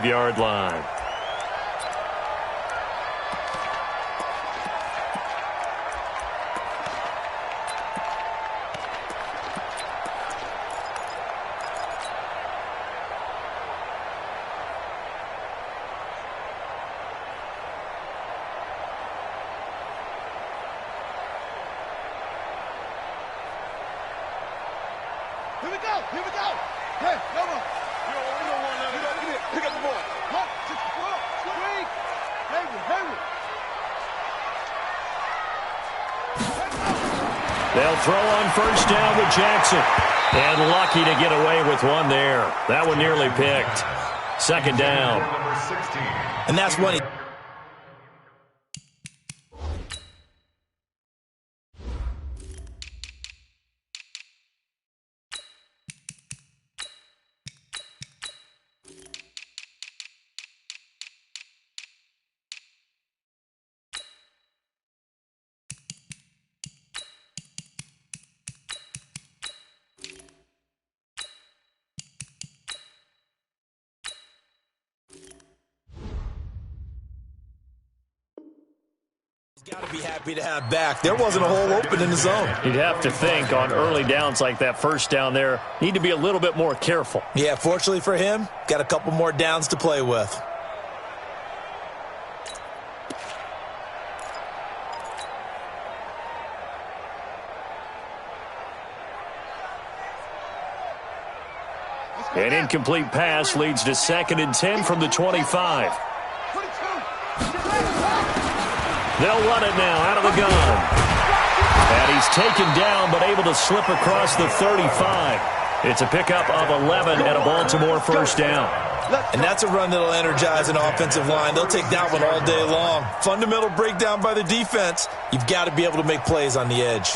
25-yard line. Here we go. Here we go. Hey, no more. You don't want to pick up the ball. Look, just look, swing. Henry. They'll throw on first down with Jackson. And lucky to get away with one there. That one nearly picked. Second down. And that's one. Got to be happy to have back. There wasn't a hole open in the zone. You'd have to think on early downs like that first down there, need to be a little bit more careful. Yeah, fortunately for him, got a couple more downs to play with. An incomplete pass leads to 2nd and 10 from the 25. They'll run it now out of the gun. And he's taken down but able to slip across the 35. It's a pickup of 11 and a Baltimore first down. And that's a run that'll energize an offensive line. They'll take that one all day long. Fundamental breakdown by the defense. You've got to be able to make plays on the edge.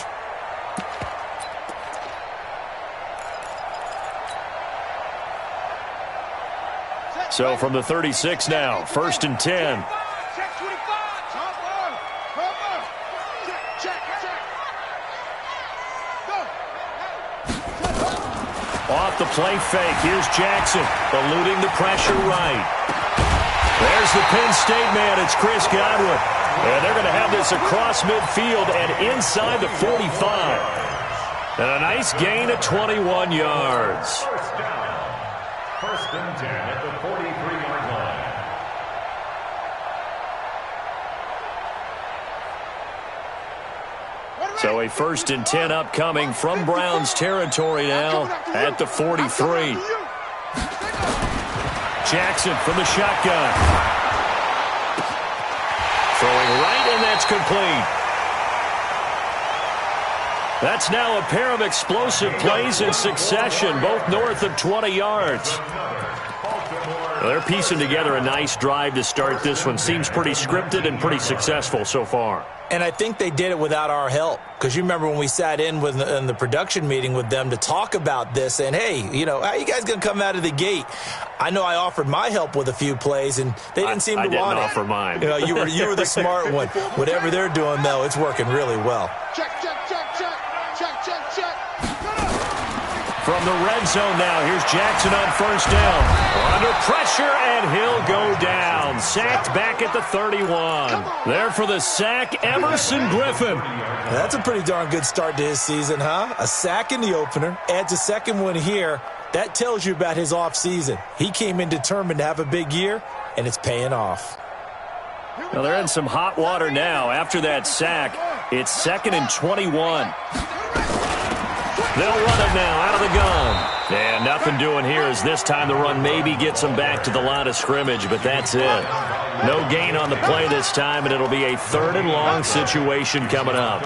So from the 36 now, 1st and 10. Off the play fake, here's Jackson, eluding the pressure right. There's the Penn State man, it's Chris Godwin. And they're going to have this across midfield and inside the 45. And a nice gain of 21 yards. First down. 1st and 10 at the 43-yard line. So a 1st and 10 upcoming from Browns territory now at the 43. Jackson from the shotgun. Throwing right, and that's complete. That's now a pair of explosive plays in succession, both north of 20 yards. They're piecing together a nice drive to start this one. Seems pretty scripted and pretty successful so far. And I think they did it without our help. Because you remember when we sat in the production meeting with them to talk about this, and hey, you know, how are you guys going to come out of the gate? I know I offered my help with a few plays, and they didn't seem to want it. I didn't offer mine. You know, you were the smart one. Whatever they're doing, though, it's working really well. Check. From the red zone now, here's Jackson on first down. Under pressure, and he'll go down. Sacked back at the 31. There for the sack, Emerson Griffin. That's a pretty darn good start to his season, huh? A sack in the opener, adds a second one here. That tells you about his offseason. He came in determined to have a big year, and it's paying off. Well, they're in some hot water now. After that sack, it's 2nd and 21. They'll run it now out of the gun. And nothing doing here as this time the run maybe gets them back to the line of scrimmage, but that's it. No gain on the play this time, and it'll be a 3rd and long situation coming up.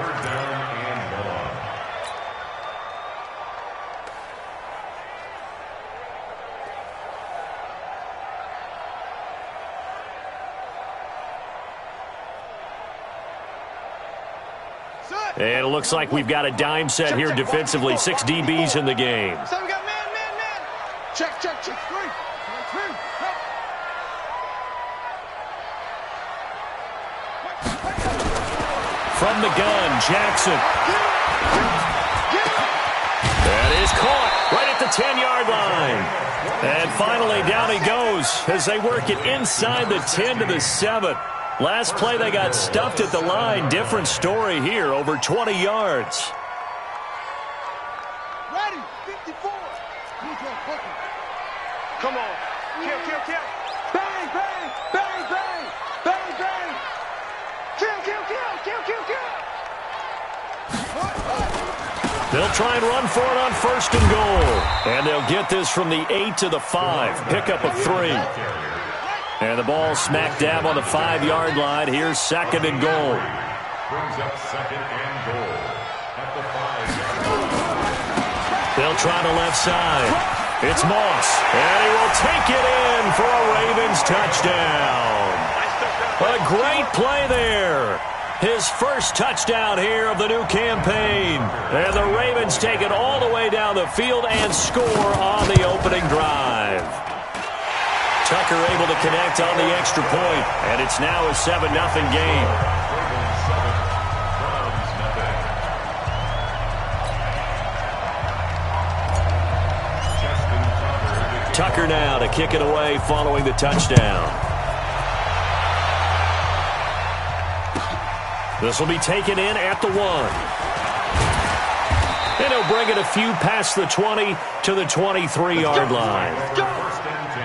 And it looks like we've got a dime set here defensively. 6 DBs in the game. So we got man. Check. 3. From the gun, Jackson. That is caught right at the 10-yard line. And finally, down he goes as they work it inside the 10 to the 7. Last play, they got stuffed at the line. Different story here, over 20 yards. Ready, 54. Come on. Kill, kill, kill. Bang, bang, bang, bang, bang, bang. Kill, kill, kill, kill, kill, kill. They'll try and run for it on 1st and goal. And they'll get this from the 8 to the 5. Pickup of 3. And the ball smack dab on the 5-yard line. Here's 2nd and goal. Brings up 2nd and goal at the 5-yard line. They'll try the left side. It's Moss. And he will take it in for a Ravens touchdown. A great play there. His first touchdown here of the new campaign. And the Ravens take it all the way down the field and score on the opening drive. Tucker able to connect on the extra point, and it's now a 7-0 game. Tucker now to kick it away following the touchdown. This will be taken in at the 1. And he'll bring it a few past the 20 to the 23-yard line. First and 10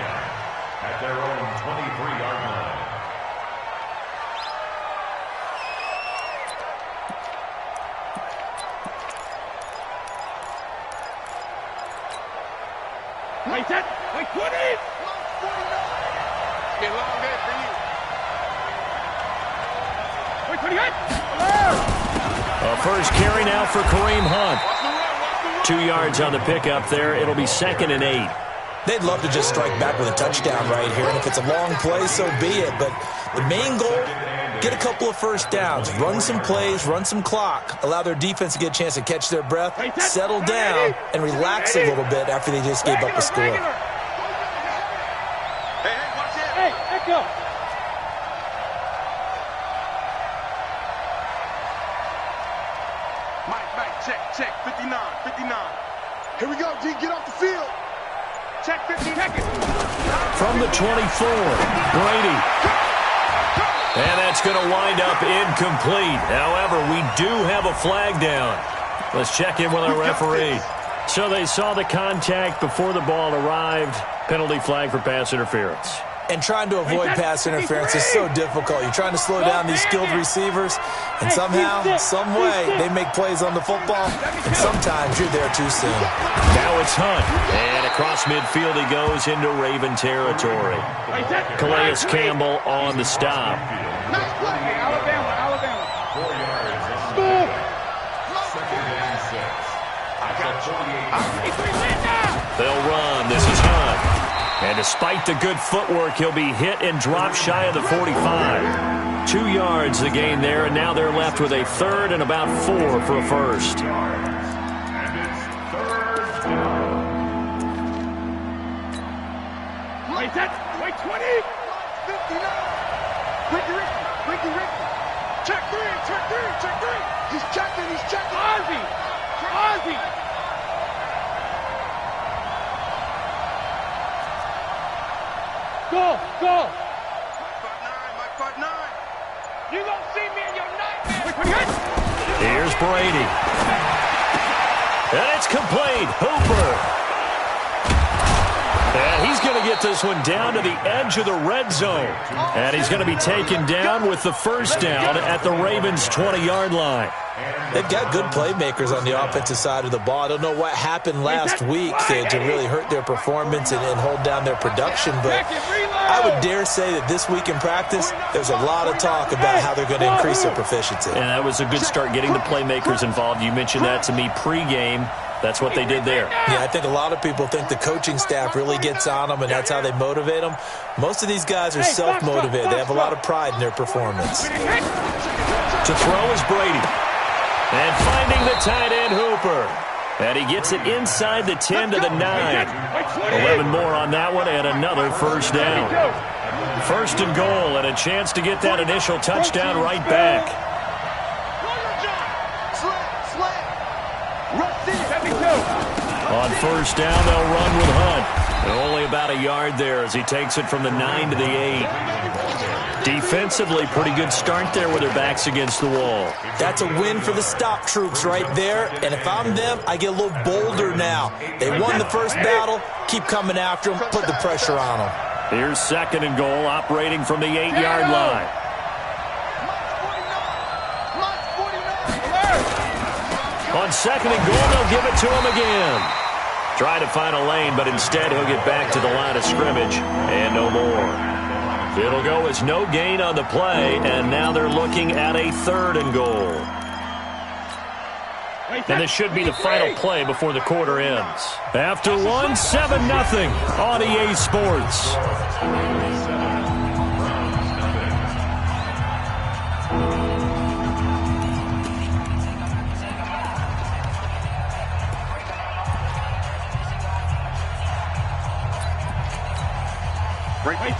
at their own 23-yard line. Wait, that. Wait, 20. Be a long day for you. Wait, 28. A first carry now for Kareem Hunt. 2 yards on the pickup there. It'll be 2nd and 8. They'd love to just strike back with a touchdown right here, and if it's a long play, so be it. But the main goal, get a couple of first downs, run some plays, run some clock, allow their defense to get a chance to catch their breath, settle down, and relax a little bit after they just gave up a score. Hey, watch it. Hey, let's go. Mike, check, 59. Here we go, D, get off the field. Check 15 seconds. From the 24, Brady. And that's going to wind up incomplete. However, we do have a flag down. Let's check in with our referee. So they saw the contact before the ball arrived. Penalty flag for pass interference. And trying to avoid pass interference is so difficult. You're trying to slow down these skilled receivers, and somehow, some way, they make plays on the football, and sometimes you're there too soon. Now it's Hunt, and across midfield he goes into Raven territory. Calais Campbell on the stop. Nice play, Alabama. 4 yards on the play. 2nd and 6. They'll run. This is Hunt. And despite the good footwork, he'll be hit and dropped shy of the 45. 2 yards the gain there, and now they're left with a 3rd and about 4 for a first. And it's 3rd down. Wait, 20. 59. Ricky. Check three. He's checking. Ozzie. Go. Mike 5'9". You gonna see me in your nightmare. Here's Brady. And it's complete. Hooper. And he's going to get this one down to the edge of the red zone. And he's going to be taken down with the first down at the Ravens' 20-yard line. They've got good playmakers on the offensive side of the ball. I don't know what happened last week to really hurt their performance and hold down their production, but I would dare say that this week in practice, there's a lot of talk about how they're going to increase their proficiency. And that was a good start getting the playmakers involved. You mentioned that to me pregame. That's what they did there. Yeah, I think a lot of people think the coaching staff really gets on them, and that's how they motivate them. Most of these guys are self-motivated. They have a lot of pride in their performance. To throw is Brady. And finding the tight end, Hooper. And he gets it inside the 10 to the 9. 11 more on that one, and another first down. 1st and goal, and a chance to get that initial touchdown right back. Slam. Rush in. 72. On first down, they'll run with Hunt. Only about a yard there as he takes it from the 9 to the 8. Defensively, pretty good start there with their backs against the wall. That's a win for the stop troops right there. And if I'm them, I get a little bolder now. They won the first battle. Keep coming after them. Put the pressure on them. Here's second and goal, operating from the 8-yard line. On second and goal, they'll give it to him again. Try to find a lane, but instead he'll get back to the line of scrimmage and no more. It'll go as no gain on the play, and now they're looking at a third and goal. And this should be the final play before the quarter ends. After one, 7-0 on EA Sports.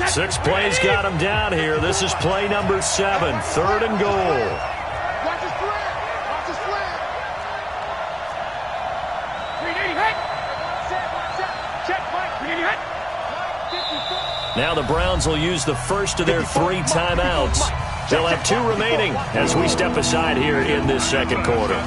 Six plays got him down here. This is play number 7, third and goal. Watch his slant. Watch his slant. Check, Mike. Now the Browns will use the first of their 3 timeouts. They'll have 2 remaining as we step aside here in this second quarter.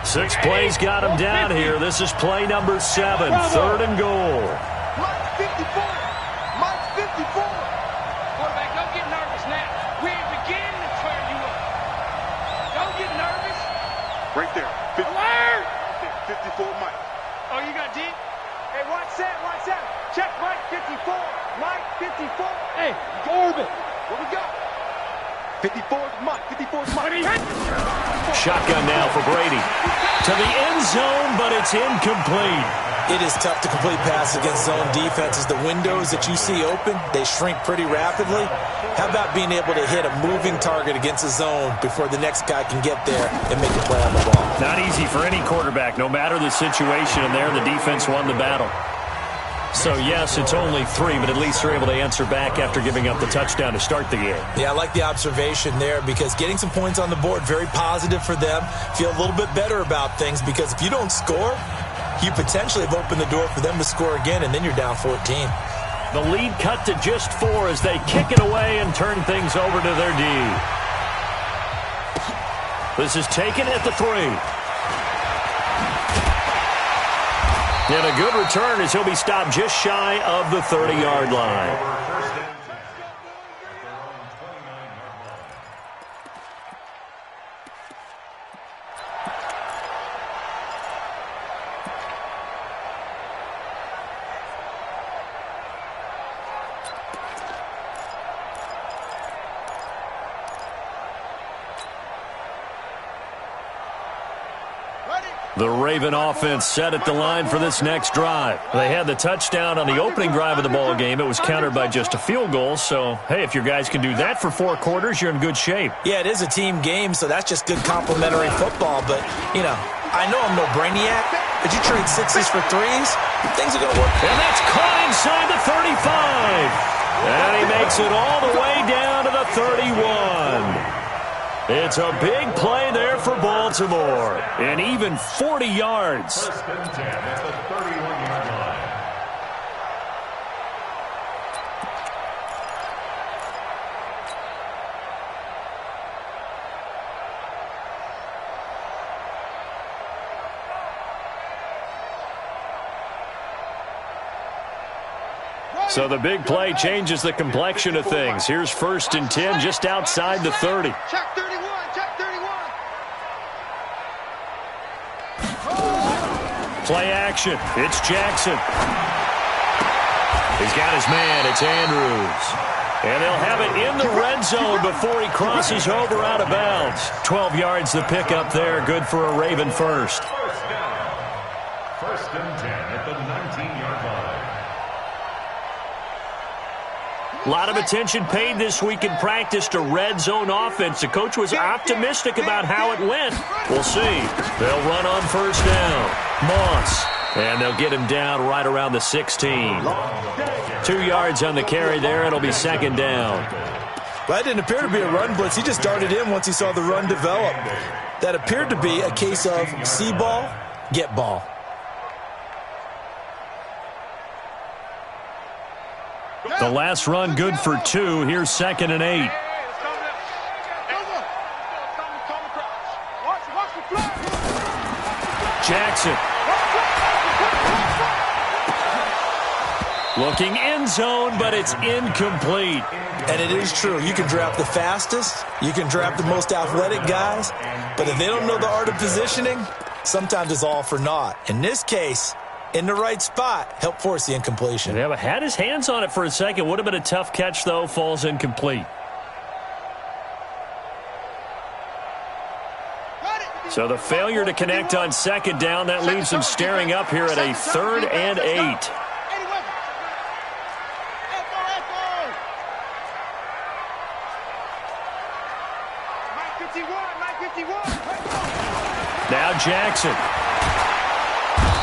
Six plays got him down here. This is play number 7, third and goal. Mike 54. Mike 54. Quarterback, don't get nervous now. We ain't beginning to turn you up. Don't get nervous. Right there. 54 Mike. Oh, you got deep? Hey, watch that. Watch that. Check Mike 54. Mike 54. Hey, Corbin. What we got? 54 is Mike. 54 is Mike. Shotgun now for Brady. To the end zone, but it's incomplete. It is tough to complete passes against zone defenses. The windows that you see open, they shrink pretty rapidly. How about being able to hit a moving target against a zone before the next guy can get there and make a play on the ball? Not easy for any quarterback, no matter the situation, and there the defense won the battle. So, yes, it's only 3, but at least they're able to answer back after giving up the touchdown to start the game. Yeah, I like the observation there because getting some points on the board, very positive for them. Feel a little bit better about things because if you don't score, you potentially have opened the door for them to score again, and then you're down 14. The lead cut to just 4 as they kick it away and turn things over to their D. This is taken at the 3. And a good return as he'll be stopped just shy of the 30-yard line. The Raven offense set at the line for this next drive. They had the touchdown on the opening drive of the ball game. It was countered by just a field goal. So, hey, if your guys can do that for 4 quarters, you're in good shape. Yeah, it is a team game, so that's just good complementary football. But, you know, I know I'm no brainiac, but you trade 6s for 3s, things are going to work. And that's caught inside the 35. And he makes it all the way down to the 31. It's a big play there for Baltimore. And even 40 yards. First and 10 at the 31-yard line. So the big play changes the complexion of things. Here's first and 10 just outside the 30. Check 31. Check 31. Play action. It's Jackson. He's got his man. It's Andrews. And they'll have it in the red zone before he crosses over out of bounds. 12 yards the pickup there. Good for a Raven first. First down. First and 10 at the 19-yard line. A lot of attention paid this week in practice to red zone offense. The coach was optimistic about how it went. We'll see. They'll run on first down. Moss And they'll get him down right around the 16. 2 yards on the carry there. It'll be second down. Well, that didn't appear to be a run blitz. He just darted in once he saw the run develop. That appeared to be a case of see ball, get ball. The last run good for 2. Here's 2nd and 8. Jackson. Looking end zone, but it's incomplete. And it is true. You can draft the fastest. You can draft the most athletic guys. But if they don't know the art of positioning, sometimes it's all for naught. In this case, in the right spot, help force the incompletion. Yeah, but had his hands on it for a second. Would have been a tough catch, though. Falls incomplete. So the failure to connect on 2nd down, that leaves them staring up here at a 3rd and 8. Now Jackson.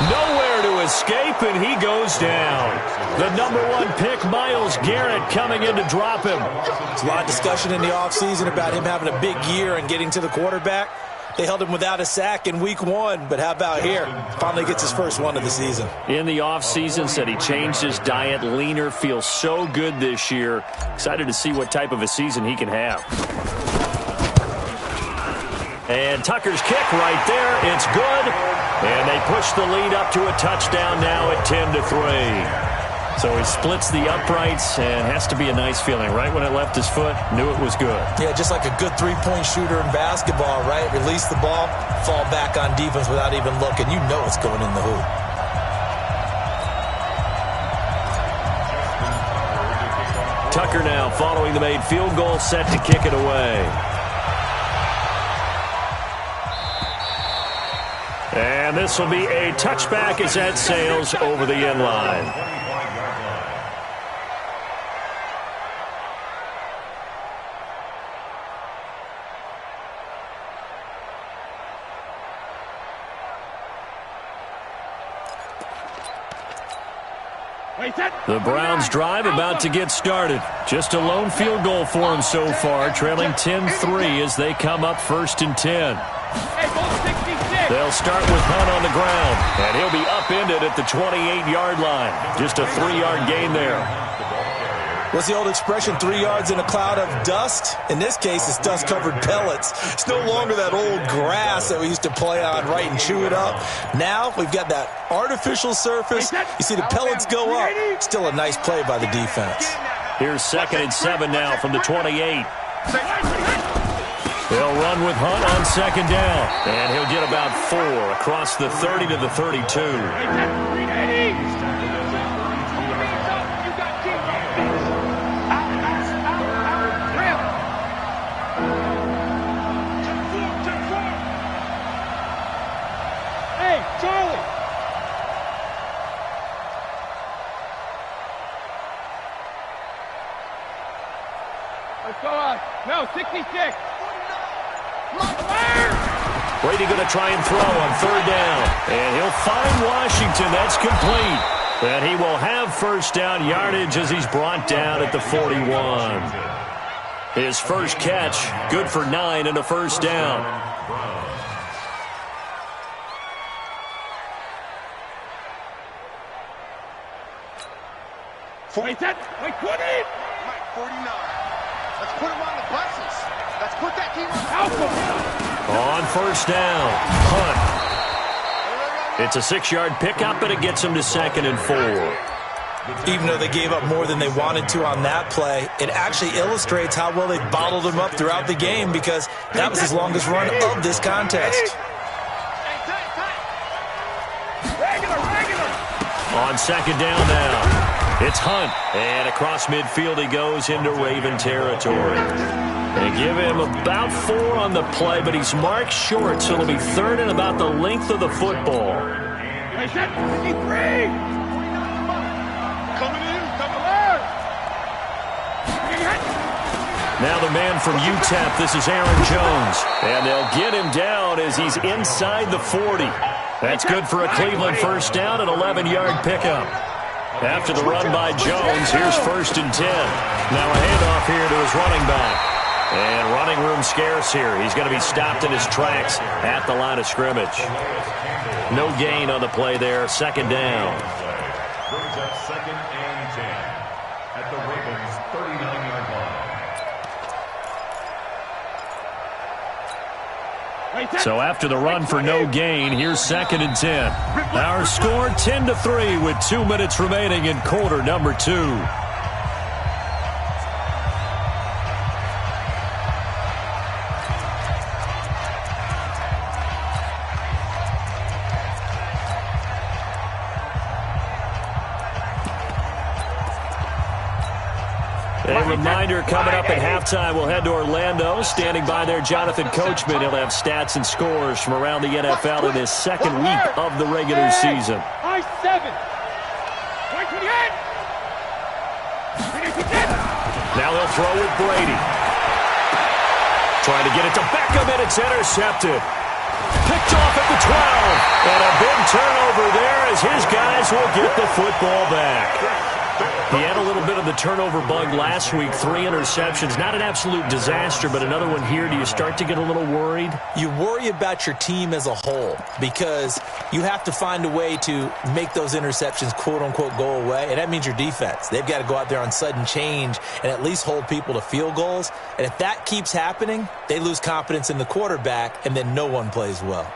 Nowhere to escape, and he goes down. The #1 pick, Myles Garrett, coming in to drop him. There's a lot of discussion in the offseason about him having a big year and getting to the quarterback. They held him without a sack in week 1, but how about here? Finally gets his first one of the season. In the offseason, said he changed his diet, leaner, feels so good this year. Excited to see what type of a season he can have. And Tucker's kick right there. It's good. And they push the lead up to a touchdown now at 10-3. So he splits the uprights, and has to be a nice feeling. Right when it left his foot, knew it was good. Yeah, just like a good three-point shooter in basketball, right? Release the ball, fall back on defense without even looking. You know it's going in the hoop. Tucker now following the made field goal, set to kick it away. And this will be a touchback as that sails over the end line. The Browns drive about to get started. Just a lone field goal for them so far, trailing 10-3 as they come up 1st and 10. They'll start with Hunt on the ground, and he'll be upended at the 28-yard line. Just a 3-yard gain there. What's the old expression, 3 yards in a cloud of dust? In this case, it's dust-covered pellets. It's no longer that old grass that we used to play on, right, and chew it up. Now we've got that artificial surface. You see the pellets go up. Still a nice play by the defense. Here's 2nd and 7 now from the 28. They'll run with Hunt on 2nd down. And he'll get about 4 across the 30 to the 32. No, 66. Brady going to try and throw on 3rd down. And he'll find Washington. That's complete. And he will have 1st down yardage as he's brought down at the 41. His first catch, good for 9 and a 1st down. Wait, that, wait, put it! Mike, 49. Let's put him on the buses. Let's put that team on. On 1st down, Hunt. It's a 6-yard pickup, but it gets him to 2nd and 4. Even though they gave up more than they wanted to on that play, it actually illustrates how well they bottled him up throughout the game, because that was his longest run of this contest. On 2nd down now. It's Hunt, and across midfield he goes into Raven territory. They give him about 4 on the play, but he's marked short, so it'll be 3rd and about the length of the football. Now the man from UTEP, this is Aaron Jones, and they'll get him down as he's inside the 40. That's good for a Cleveland first down, an 11-yard pickup. After the run by Jones, here's 1st and 10. Now a handoff here to his running back. And running room scarce here. He's going to be stopped in his tracks at the line of scrimmage. No gain on the play there. 2nd down. Brings up 2nd and 10 at the Ravens' 39-yard line. So after the run for no gain, here's 2nd and 10. Our score 10-3 with 2 minutes remaining in quarter number 2. A reminder coming up at halftime, we'll head to Orlando. Standing by there, Jonathan Coachman. He'll have stats and scores from around the NFL in his 2nd week of the regular season. Now they'll throw with Brady. Trying to get it to Beckham, and it's intercepted. Picked off at the 12. And a big turnover there as his guys will get the football back. He had a little bit of the turnover bug last week, 3 interceptions. Not an absolute disaster, but another one here. Do you start to get a little worried? You worry about your team as a whole because you have to find a way to make those interceptions, quote-unquote, go away, and that means your defense. They've got to go out there on sudden change and at least hold people to field goals. And if that keeps happening, they lose confidence in the quarterback, and then no one plays well.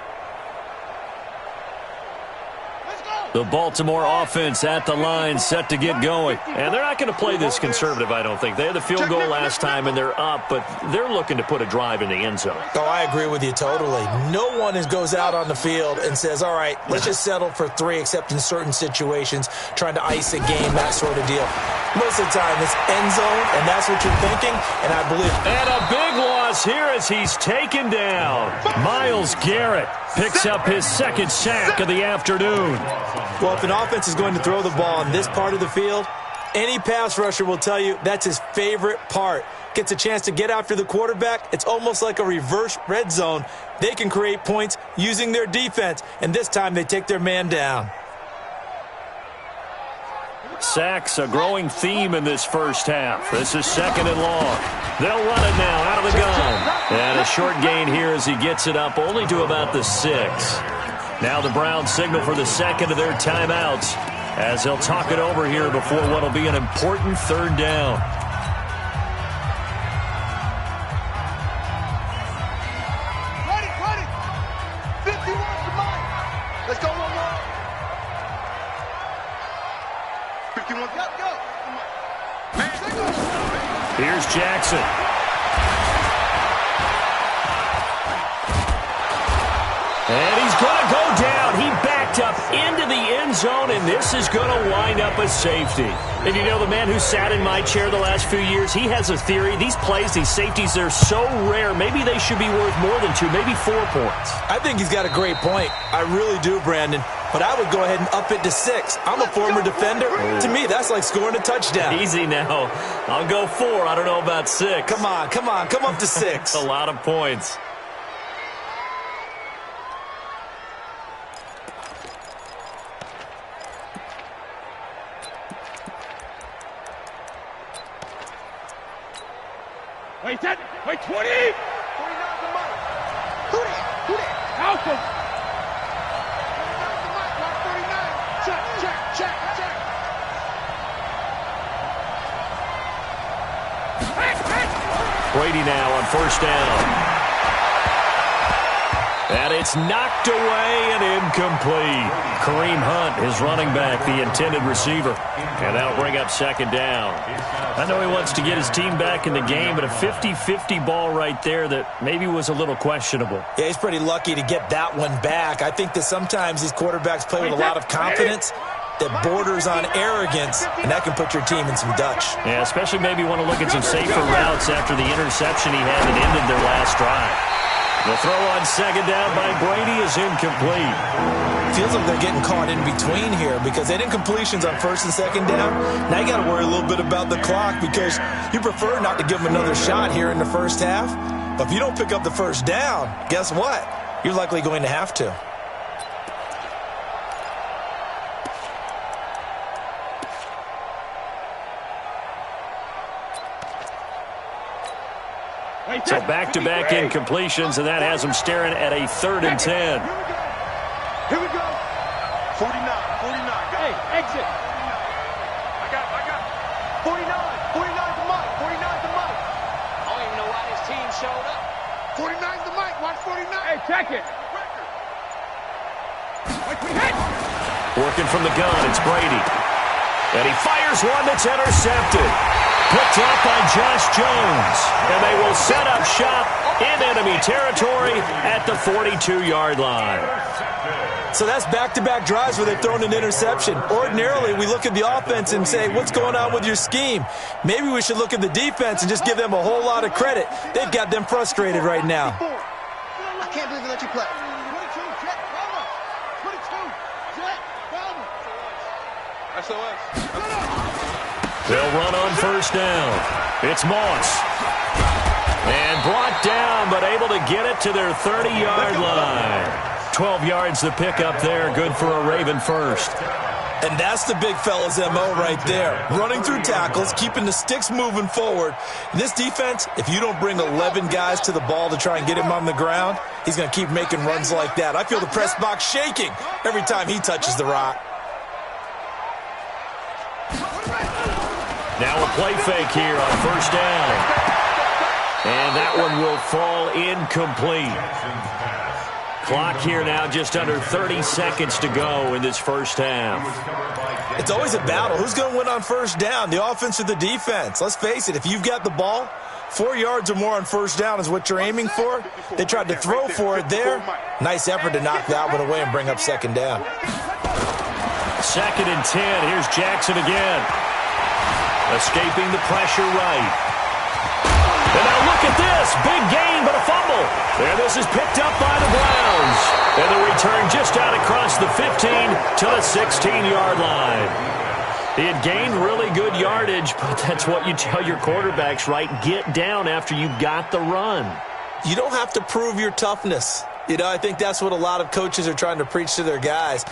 The Baltimore offense at the line, set to get going. And they're not going to play this conservative, I don't think. They had the field goal last time, and they're up, but they're looking to put a drive in the end zone. Oh, I agree with you totally. No one goes out on the field and says, all right, let's just settle for 3, except in certain situations, trying to ice a game, that sort of deal. Most of the time, it's end zone, and that's what you're thinking, and I believe. And a big loss here as he's taken down. Myles Garrett picks up his 2nd sack of the afternoon. Well, if an offense is going to throw the ball on this part of the field, any pass rusher will tell you that's his favorite part. Gets a chance to get after the quarterback. It's almost like a reverse red zone. They can create points using their defense, and this time they take their man down. Sacks, a growing theme in this first half. This is 2nd and long. They'll run it now out of the gun. And a short gain here as he gets it up only to about the 6. Now the Browns signal for the 2nd of their timeouts as they'll talk it over here before what will be an important 3rd down. Ready. 51 to Mike. Let's go one more. 51, go. Here's Jackson. And he's going to go down. He backed up into the end zone, and this is going to wind up a safety. And you know, the man who sat in my chair the last few years, he has a theory. These plays, these safeties, they're so rare. Maybe they should be worth more than 2, maybe 4 points. I think he's got a great point. I really do, Brandon. But I would go ahead and up it to 6. I'm a former defender. To me, that's like scoring a touchdown. Easy now. I'll go 4. I don't know about 6. Come on. Come up to 6. A lot of points. Wait, 20! 49 to Mike. Who that? Alpha. 49 to Mike, Mike 39. Check. Brady now on 1st down. And it's knocked away and incomplete. Kareem Hunt, his running back, the intended receiver. And that'll bring up 2nd down. I know he wants to get his team back in the game, but a 50-50 ball right there that maybe was a little questionable. Yeah, he's pretty lucky to get that one back. I think that sometimes these quarterbacks play with a lot of confidence that borders on arrogance, and that can put your team in some Dutch. Yeah, especially maybe want to look at some safer routes after the interception he had that ended their last drive. The throw on 2nd down by Brady is incomplete. Feels like they're getting caught in between here because they did incompletions on 1st and 2nd down. Now you got to worry a little bit about the clock because you prefer not to give them another shot here in the first half. But if you don't pick up the 1st down, guess what? You're likely going to have to. So back-to-back incompletions, and that has them staring at a 3rd and 10. Here we go. 49. Hey, exit. I got 49 to Mike. 49 to Mike. I don't even know why this team showed up. 49's the mic. Watch 49. Hey, check it. Working from the gun, it's Brady. And he fires one that's intercepted. Picked up by Josh Jones. And they will set up shop in enemy territory at the 42-yard line. So that's back-to-back drives where they've thrown an interception. Ordinarily, we look at the offense and say, what's going on with your scheme? Maybe we should look at the defense and just give them a whole lot of credit. They've got them frustrated right now. I can't believe they let you play. 22, Jet, follow. 22, Jet, follow. SOS. They'll run on first down. It's Moss. And brought down, but able to get it to their 30-yard line. 12 yards to pick up there. Good for a Raven first. And that's the big fella's MO right there. Running through tackles, keeping the sticks moving forward. This defense, if you don't bring 11 guys to the ball to try and get him on the ground, he's going to keep making runs like that. I feel the press box shaking every time he touches the rock. Now a play fake here on first down. And that one will fall incomplete. Clock here now just under 30 seconds to go in this first half. It's always a battle. Who's going to win on first down, the offense or the defense? Let's face it, if you've got the ball, 4 yards or more on first down is what you're aiming for. They tried to throw for it there. Nice effort to knock that one away and bring up second down. 2nd and 10. Here's Jackson again. Escaping the pressure right. And now look at this. Big gain, but a fumble. And this is picked up by the Browns. And the return just out across the 15 to the 16-yard line. He had gained really good yardage, but that's what you tell your quarterbacks, right? Get down after you got the run. You don't have to prove your toughness. You know, I think that's what a lot of coaches are trying to preach to their guys.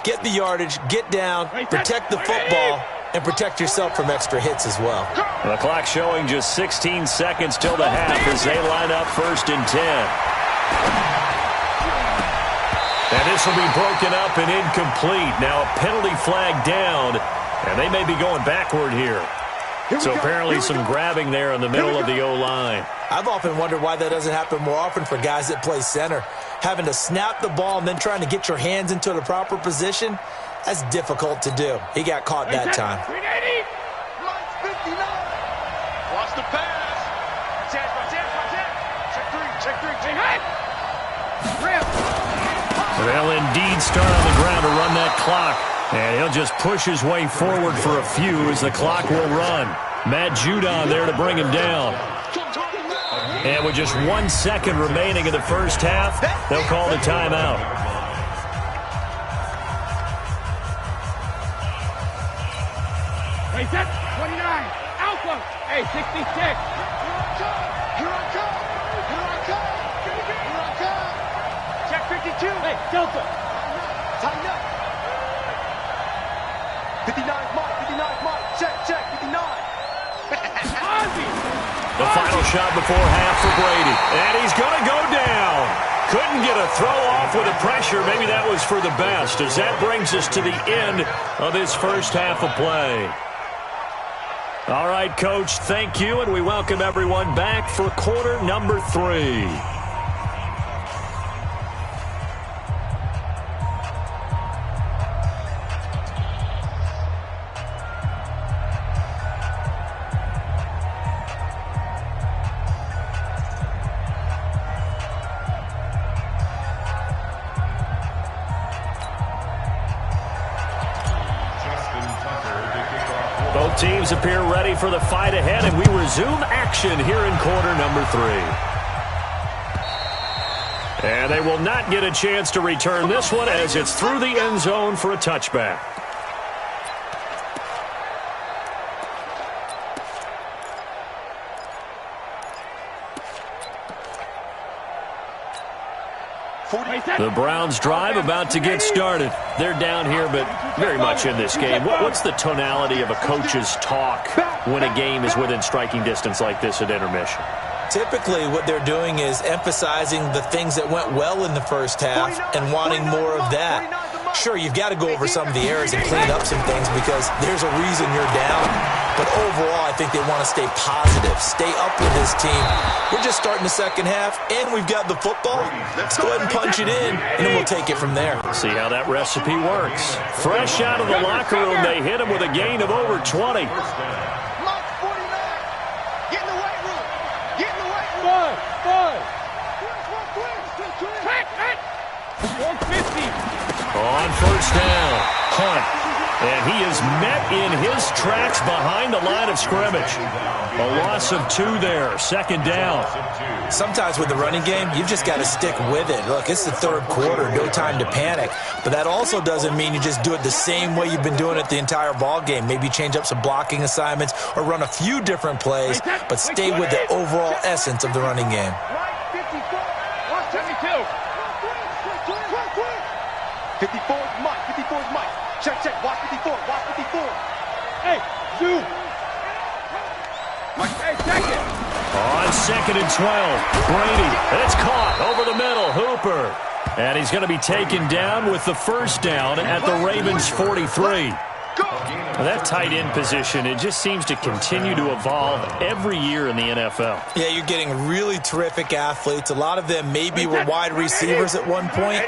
Get the yardage, get down, protect the football, and protect yourself from extra hits as well. The clock showing just 16 seconds till the half as they line up 1st and 10. And this will be broken up and incomplete. Now a penalty flag down, and they may be going backward here. So apparently some grabbing there in the middle of the O-line. I've often wondered why that doesn't happen more often for guys that play center. Having to snap the ball and then trying to get your hands into the proper position, that's difficult to do. He got caught that time. 380. Watch the pass. Check. Hey. They'll indeed start on the ground to run that clock. And he'll just push his way forward for a few as the clock will run. Matt Judon there to bring him down. And with just 1 second remaining in the first half, they'll call the timeout. Hey, set. 29. Alpha. Hey, 66. Here I come. Check 52. Hey, Delta. Tighten up. 59 Mike. Check. 59. Ozzy. The final shot before half for Brady. And he's going to go down. Couldn't get a throw off with the pressure. Maybe that was for the best, as that brings us to the end of this first half of play. All right, Coach, thank you, and we welcome everyone back for quarter number 3. Both teams appear ready for the fight ahead, and we resume action here in quarter number 3. And they will not get a chance to return this one as it's through the end zone for a touchback. The Browns drive about to get started. They're down here, but very much in this game. What's the tonality of a coach's talk when a game is within striking distance like this at intermission? Typically, what they're doing is emphasizing the things that went well in the first half and wanting more of that. Sure, you've got to go over some of the errors and clean up some things because there's a reason you're down. But overall, I think they want to stay positive, stay up with this team. We're just starting the second half, and we've got the football. Let's go ahead and punch it in, and then we'll take it from there. See how that recipe works. Fresh out of the locker room, they hit him with a gain of over 20. On first down, punt. And he is met in his tracks behind the line of scrimmage. A loss of 2 there, second down. Sometimes with the running game, you've just got to stick with it. Look, it's the third quarter, no time to panic. But that also doesn't mean you just do it the same way you've been doing it the entire ball game. Maybe change up some blocking assignments or run a few different plays, but stay with the overall essence of the running game. 54 is Mike. 54 is Mike. Check, check. Watch 54. Watch 54. Hey, zoom. Mike, hey, check it. On second and 12, Brady. It's caught over the middle. Hooper. And he's going to be taken down with the first down at the Ravens' 43. That tight end position, it just seems to continue to evolve every year in the NFL. Yeah, you're getting really terrific athletes. A lot of them maybe were wide receivers at one point.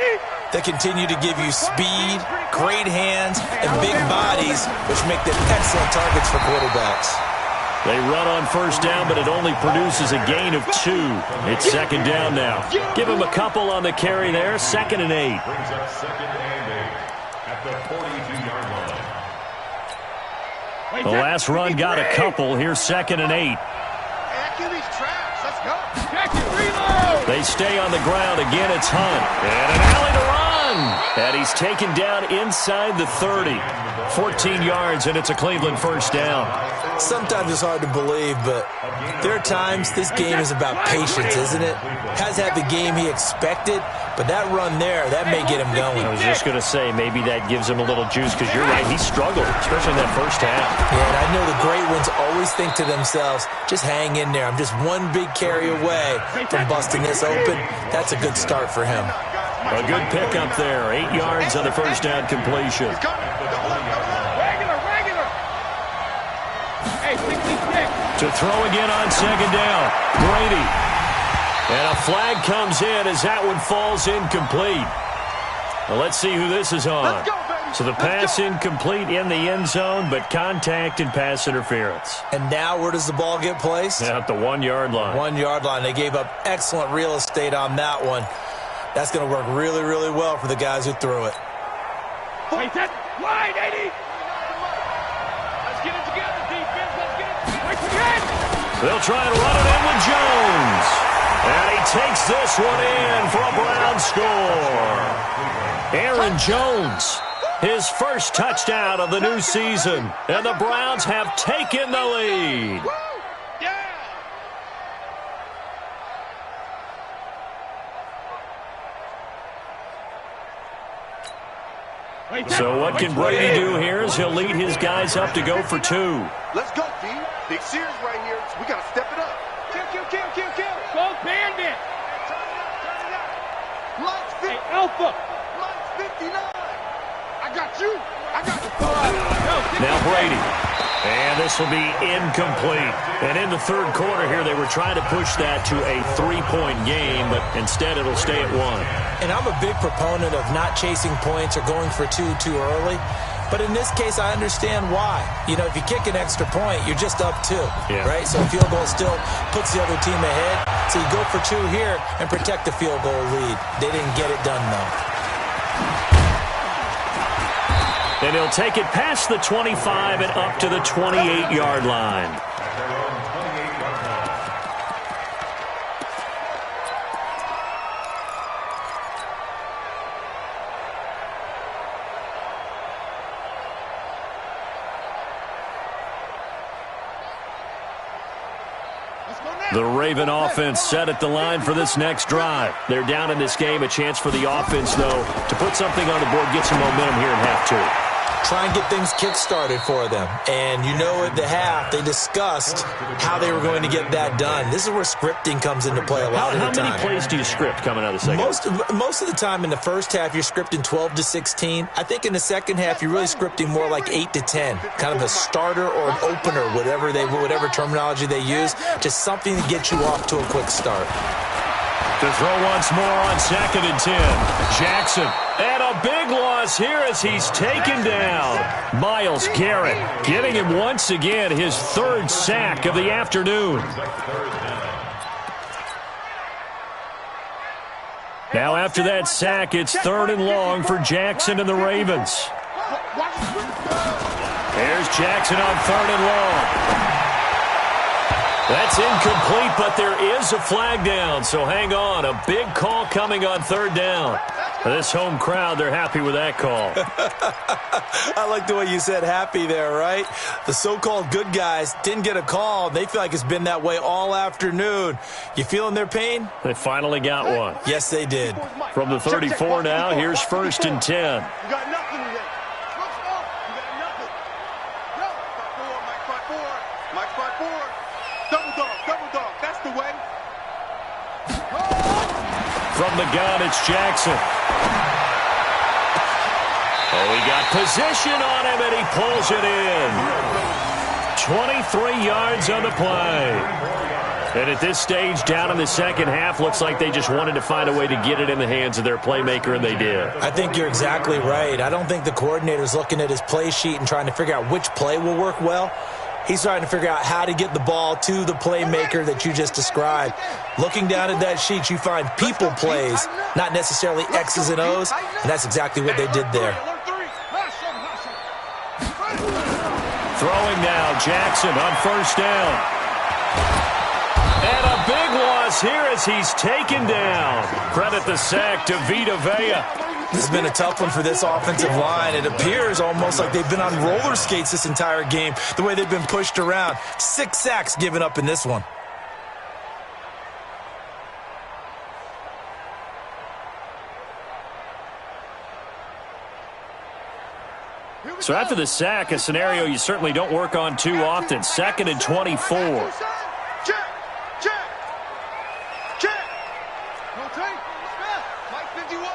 They continue to give you speed, great hands, and big bodies, which make them excellent targets for quarterbacks. They run on first down, but it only produces a gain of 2. It's second down now. Give him a couple on the carry there, second and 8. Brings up second and 8 at the 42-yard line. The last run got a couple. Here's second and 8. Let's go. They stay on the ground. Again, it's Hunt. And an alley to run. And he's taken down inside the 30. 14 yards, and it's a Cleveland first down. Sometimes it's hard to believe, but there are times this game is about patience, isn't it? Has had the game he expected, but that run there, that may get him going. I was just going to say, maybe that gives him a little juice, because you're right, he struggled, especially in that first half. Yeah, and I know the great ones always think to themselves, just hang in there. I'm just one big carry away from busting this open. That's a good start for him. A good pickup there. 8 yards on the first down completion. To throw again on second down. Brady. And a flag comes in as that one falls incomplete. Well, let's see who this is on. So the pass incomplete in the end zone, but contact and pass interference. And now where does the ball get placed? At the 1 yard line. 1 yard line. They gave up excellent real estate on that one. That's going to work really, really well for the guys who threw it. Wait, that line, 80. Let's get it together, defense. Let's get it. Wait, again. They'll try and run it in with Jones. And he takes this one in for a Brown score. Aaron Jones, his first touchdown of the new season. And the Browns have taken the lead. So what can Brady do here is he'll lead his guys up to go for 2. Let's go, D. Big Sears right here. So we got to step it up. Kill. Go bandit. Turn it up. Mike's 50. Hey, Alpha. Mike's 59. I got you. Now Brady. And this will be incomplete. And in the third quarter here, they were trying to push that to a 3-point game, but instead it'll stay at 1. And I'm a big proponent of not chasing points or going for 2 too early. But in this case, I understand why. You know, if you kick an extra point, you're just up 2, right? So a field goal still puts the other team ahead. So you go for 2 here and protect the field goal lead. They didn't get it done, though. And he'll take it past the 25 and up to the 28-yard line. The Raven offense set at the line for this next drive. They're down in this game. A chance for the offense, though, to put something on the board, get some momentum here in half 2. try and get things kick-started for them. And you know at the half, they discussed how they were going to get that done. This is where scripting comes into play a lot of the time. How many plays do you script coming out of the second? Most of the time in the first half, you're scripting 12 to 16. I think in the second half, you're really scripting more like 8 to 10, kind of a starter or an opener, whatever terminology they use, just something to get you off to a quick start. To throw once more on 2nd and 10. Jackson. And a big loss here as he's taken down. Myles Garrett getting him once again his 3rd sack of the afternoon. Now after that sack, it's 3rd and long for Jackson and the Ravens. There's Jackson on 3rd and long. That's incomplete, but there is a flag down, so hang on. A big call coming on 3rd down. This home crowd, they're happy with that call. I like the way you said happy there, right? The so-called good guys didn't get a call. They feel like it's been that way all afternoon. You feeling their pain? They finally got one. Yes, they did. From the 34 now, here's 1st and 10. You got nothing today. You got nothing. Mike 5-4. Double dog. That's the way. From the gun, it's Jackson. Oh, he got position on him, and he pulls it in. 23 yards on the play. And at this stage, down in the second half, looks like they just wanted to find a way to get it in the hands of their playmaker, and they did. I think you're exactly right. I don't think the coordinator's looking at his play sheet and trying to figure out which play will work well. He's trying to figure out how to get the ball to the playmaker that you just described. Looking down at that sheet, you find people plays, not necessarily X's and O's, and that's exactly what they did there. Throwing now, Jackson on 1st down. And a big loss here as he's taken down. Credit the sack to Vita Vea. This has been a tough one for this offensive line. It appears almost like they've been on roller skates this entire game, the way they've been pushed around. 6 sacks given up in this one. So after the sack, a scenario you certainly don't work on too often. 2nd and 24. Check. Mike 51.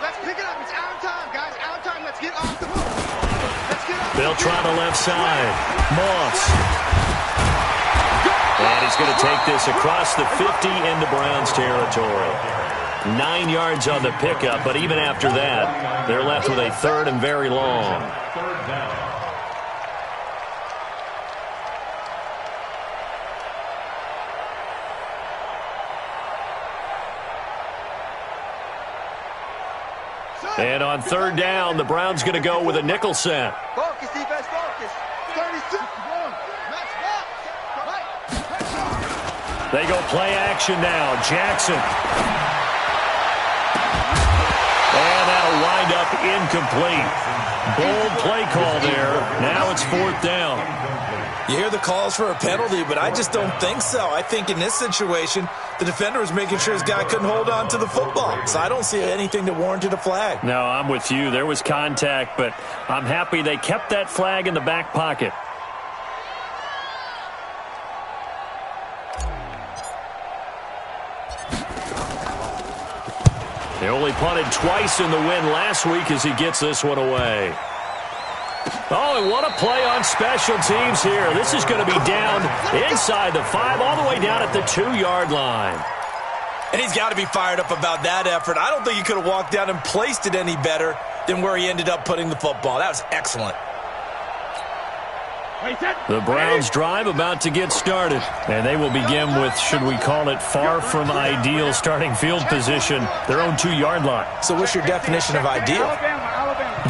Let's pick it up. It's out of time, guys. Out of time. Let's get off the hook. They'll try the left side. Moss. And he's going to take this across the 50 into Browns territory. 9 yards on the pickup, but even after that, they're left with a 3rd and very long. 3rd down. And on 3rd down, the Browns going to go with a nickel set. Focus, defense, focus. 36. They go play action now. Jackson. And that'll wind up incomplete. Bold play call there. Now it's 4th down. You hear the calls for a penalty, but I just don't think so. I think in this situation, the defender was making sure his guy couldn't hold on to the football. So I don't see anything that warranted a flag. No, I'm with you. There was contact, but I'm happy they kept that flag in the back pocket. They only punted twice in the win last week as he gets this one away. Oh, and what a play on special teams here. This is going to be down inside the 5, all the way down at the 2-yard line. And he's got to be fired up about that effort. I don't think he could have walked down and placed it any better than where he ended up putting the football. That was excellent. The Browns drive about to get started, and they will begin with, should we call it, far from ideal starting field position, their own 2-yard line. So what's your definition of ideal?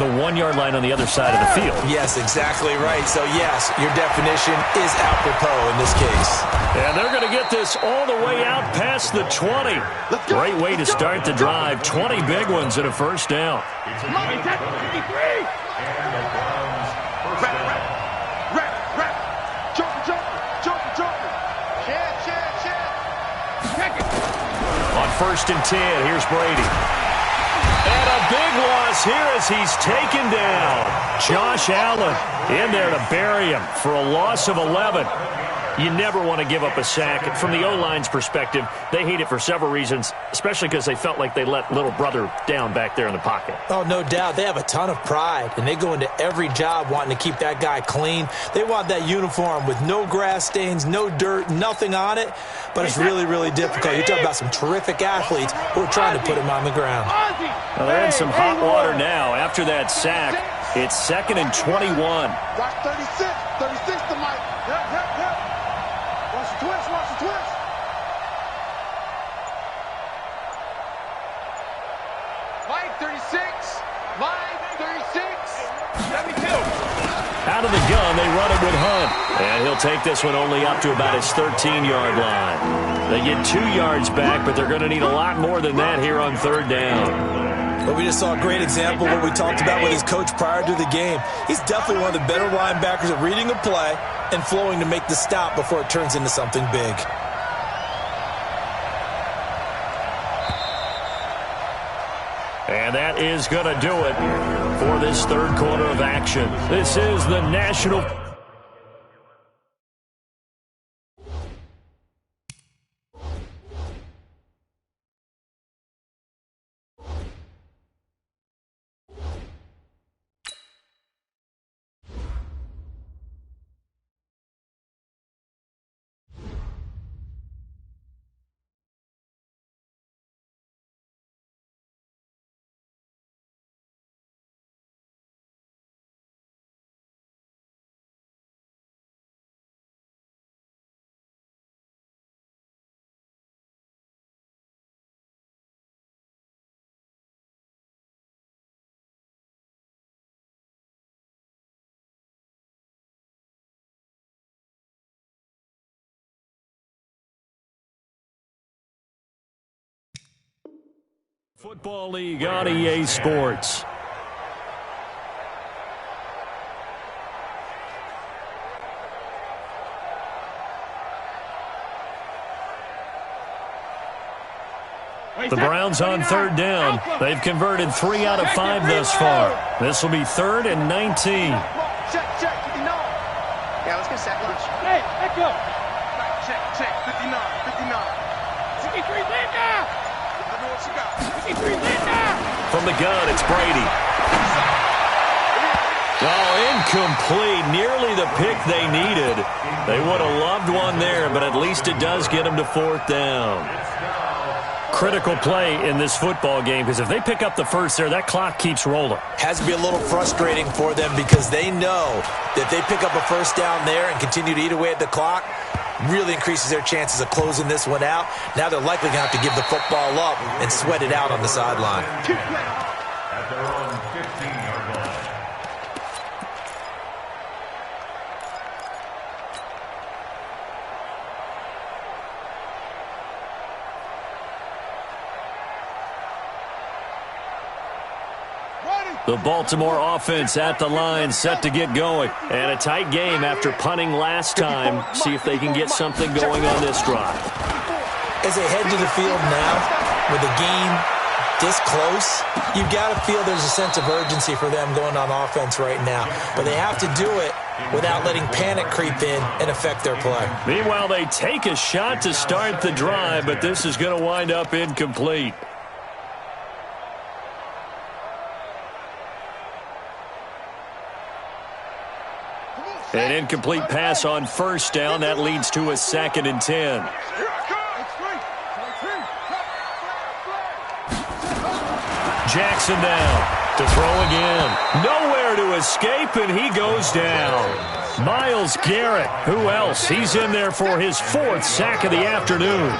The 1-yard line on the other side of the field. Yes, exactly right. So, yes, your definition is apropos in this case. And they're going to get this all the way out past the 20. Great way to start the drive. 20 big ones and a 1st down. On 1st and 10, here's Brady. And a big loss here as he's taken down. Josh Allen in there to bury him for a loss of 11. You never want to give up a sack. From the O-line's perspective, they hate it for several reasons, especially because they felt like they let little brother down back there in the pocket. Oh, no doubt. They have a ton of pride, and they go into every job wanting to keep that guy clean. They want that uniform with no grass stains, no dirt, nothing on it, but it's really, really difficult. You're talking about some terrific athletes who are trying to put him on the ground. Well, they're in some hot water now after that sack. It's 2nd and 21. Watch 36. 36 to Mike. Yep. Watch the twist. Watch the twist. Mike 36. Mike 36. 72. Out of the gun, they run it with Hunt. And he'll take this one only up to about his 13-yard line. They get 2 yards back, but they're going to need a lot more than that here on 3rd down. But we just saw a great example of what we talked about with his coach prior to the game. He's definitely one of the better linebackers at reading a play and flowing to make the stop before it turns into something big. And that is going to do it for this 3rd quarter of action. This is the National Football League on EA Sports. The Browns on 3rd down. They've converted 3 out of 5 thus far. This will be 3rd and 19. Check, 59. Yeah, let's get sack lunch. Hey, let go. Check, 59. 63, land down. I know what you got. 63, land down. From the gun, it's Brady. Oh, incomplete. Nearly the pick they needed. They would have loved one there, but at least it does get them to 4th down. Critical play in this football game, because if they pick up the first there, that clock keeps rolling. Has to be a little frustrating for them because they know that they pick up a first down there and continue to eat away at the clock, really increases their chances of closing this one out. Now they're likely going to have to give the football up and sweat it out on the sideline. At their own 15-yard line. The Baltimore offense at the line, set to get going. And a tight game after punting last time. See if they can get something going on this drive. As they head to the field now, with the game this close, you've got to feel there's a sense of urgency for them going on offense right now. But they have to do it without letting panic creep in and affect their play. Meanwhile, they take a shot to start the drive, but this is going to wind up incomplete. An incomplete pass on first down. That leads to a 2nd and 10. Jackson down to throw again. Nowhere to escape, and he goes down. Myles Garrett, who else? He's in there for his 4th sack of the afternoon.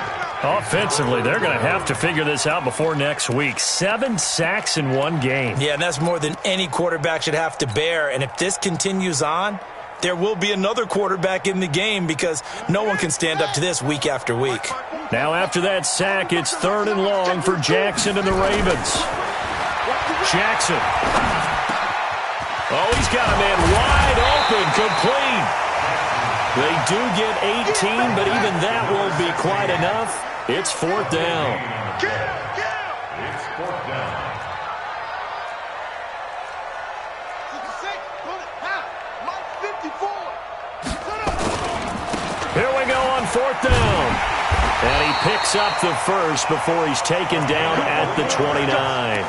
Offensively, they're going to have to figure this out before next week. 7 sacks in one game. Yeah, and that's more than any quarterback should have to bear. And if this continues on, there will be another quarterback in the game because no one can stand up to this week after week. Now after that sack, it's 3rd and long for Jackson and the Ravens. Jackson. Oh, he's got a man wide open, complete. They do get 18, but even that won't be quite enough. It's 4th down. It's 4th down. down. And he picks up the first before he's taken down at the 29.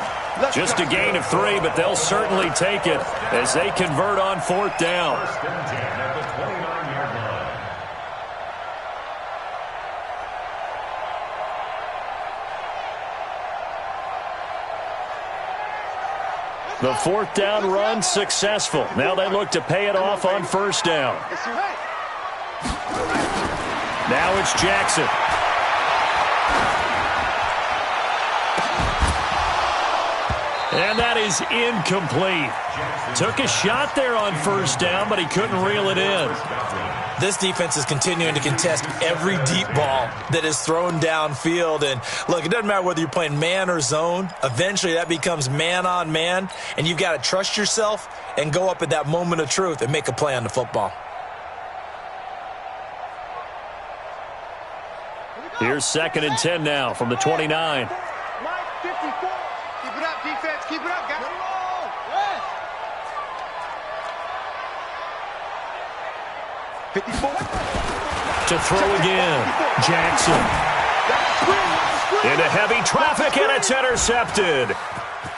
Just a gain of 3, but they'll certainly take it as they convert on 4th down. First and 10 at the 29-yard line. The 4th down run successful. Now they look to pay it off on 1st down. Now it's Jackson. And that is incomplete. Took a shot there on 1st down, but he couldn't reel it in. This defense is continuing to contest every deep ball that is thrown downfield. And, look, it doesn't matter whether you're playing man or zone. Eventually that becomes man on man, and you've got to trust yourself and go up at that moment of truth and make a play on the football. Here's 2nd and 10 now from the 29. Mike, 54. Keep it up, defense. Keep it up, guys. Yes. 54. To throw again. Jackson. Into heavy traffic, and it's intercepted.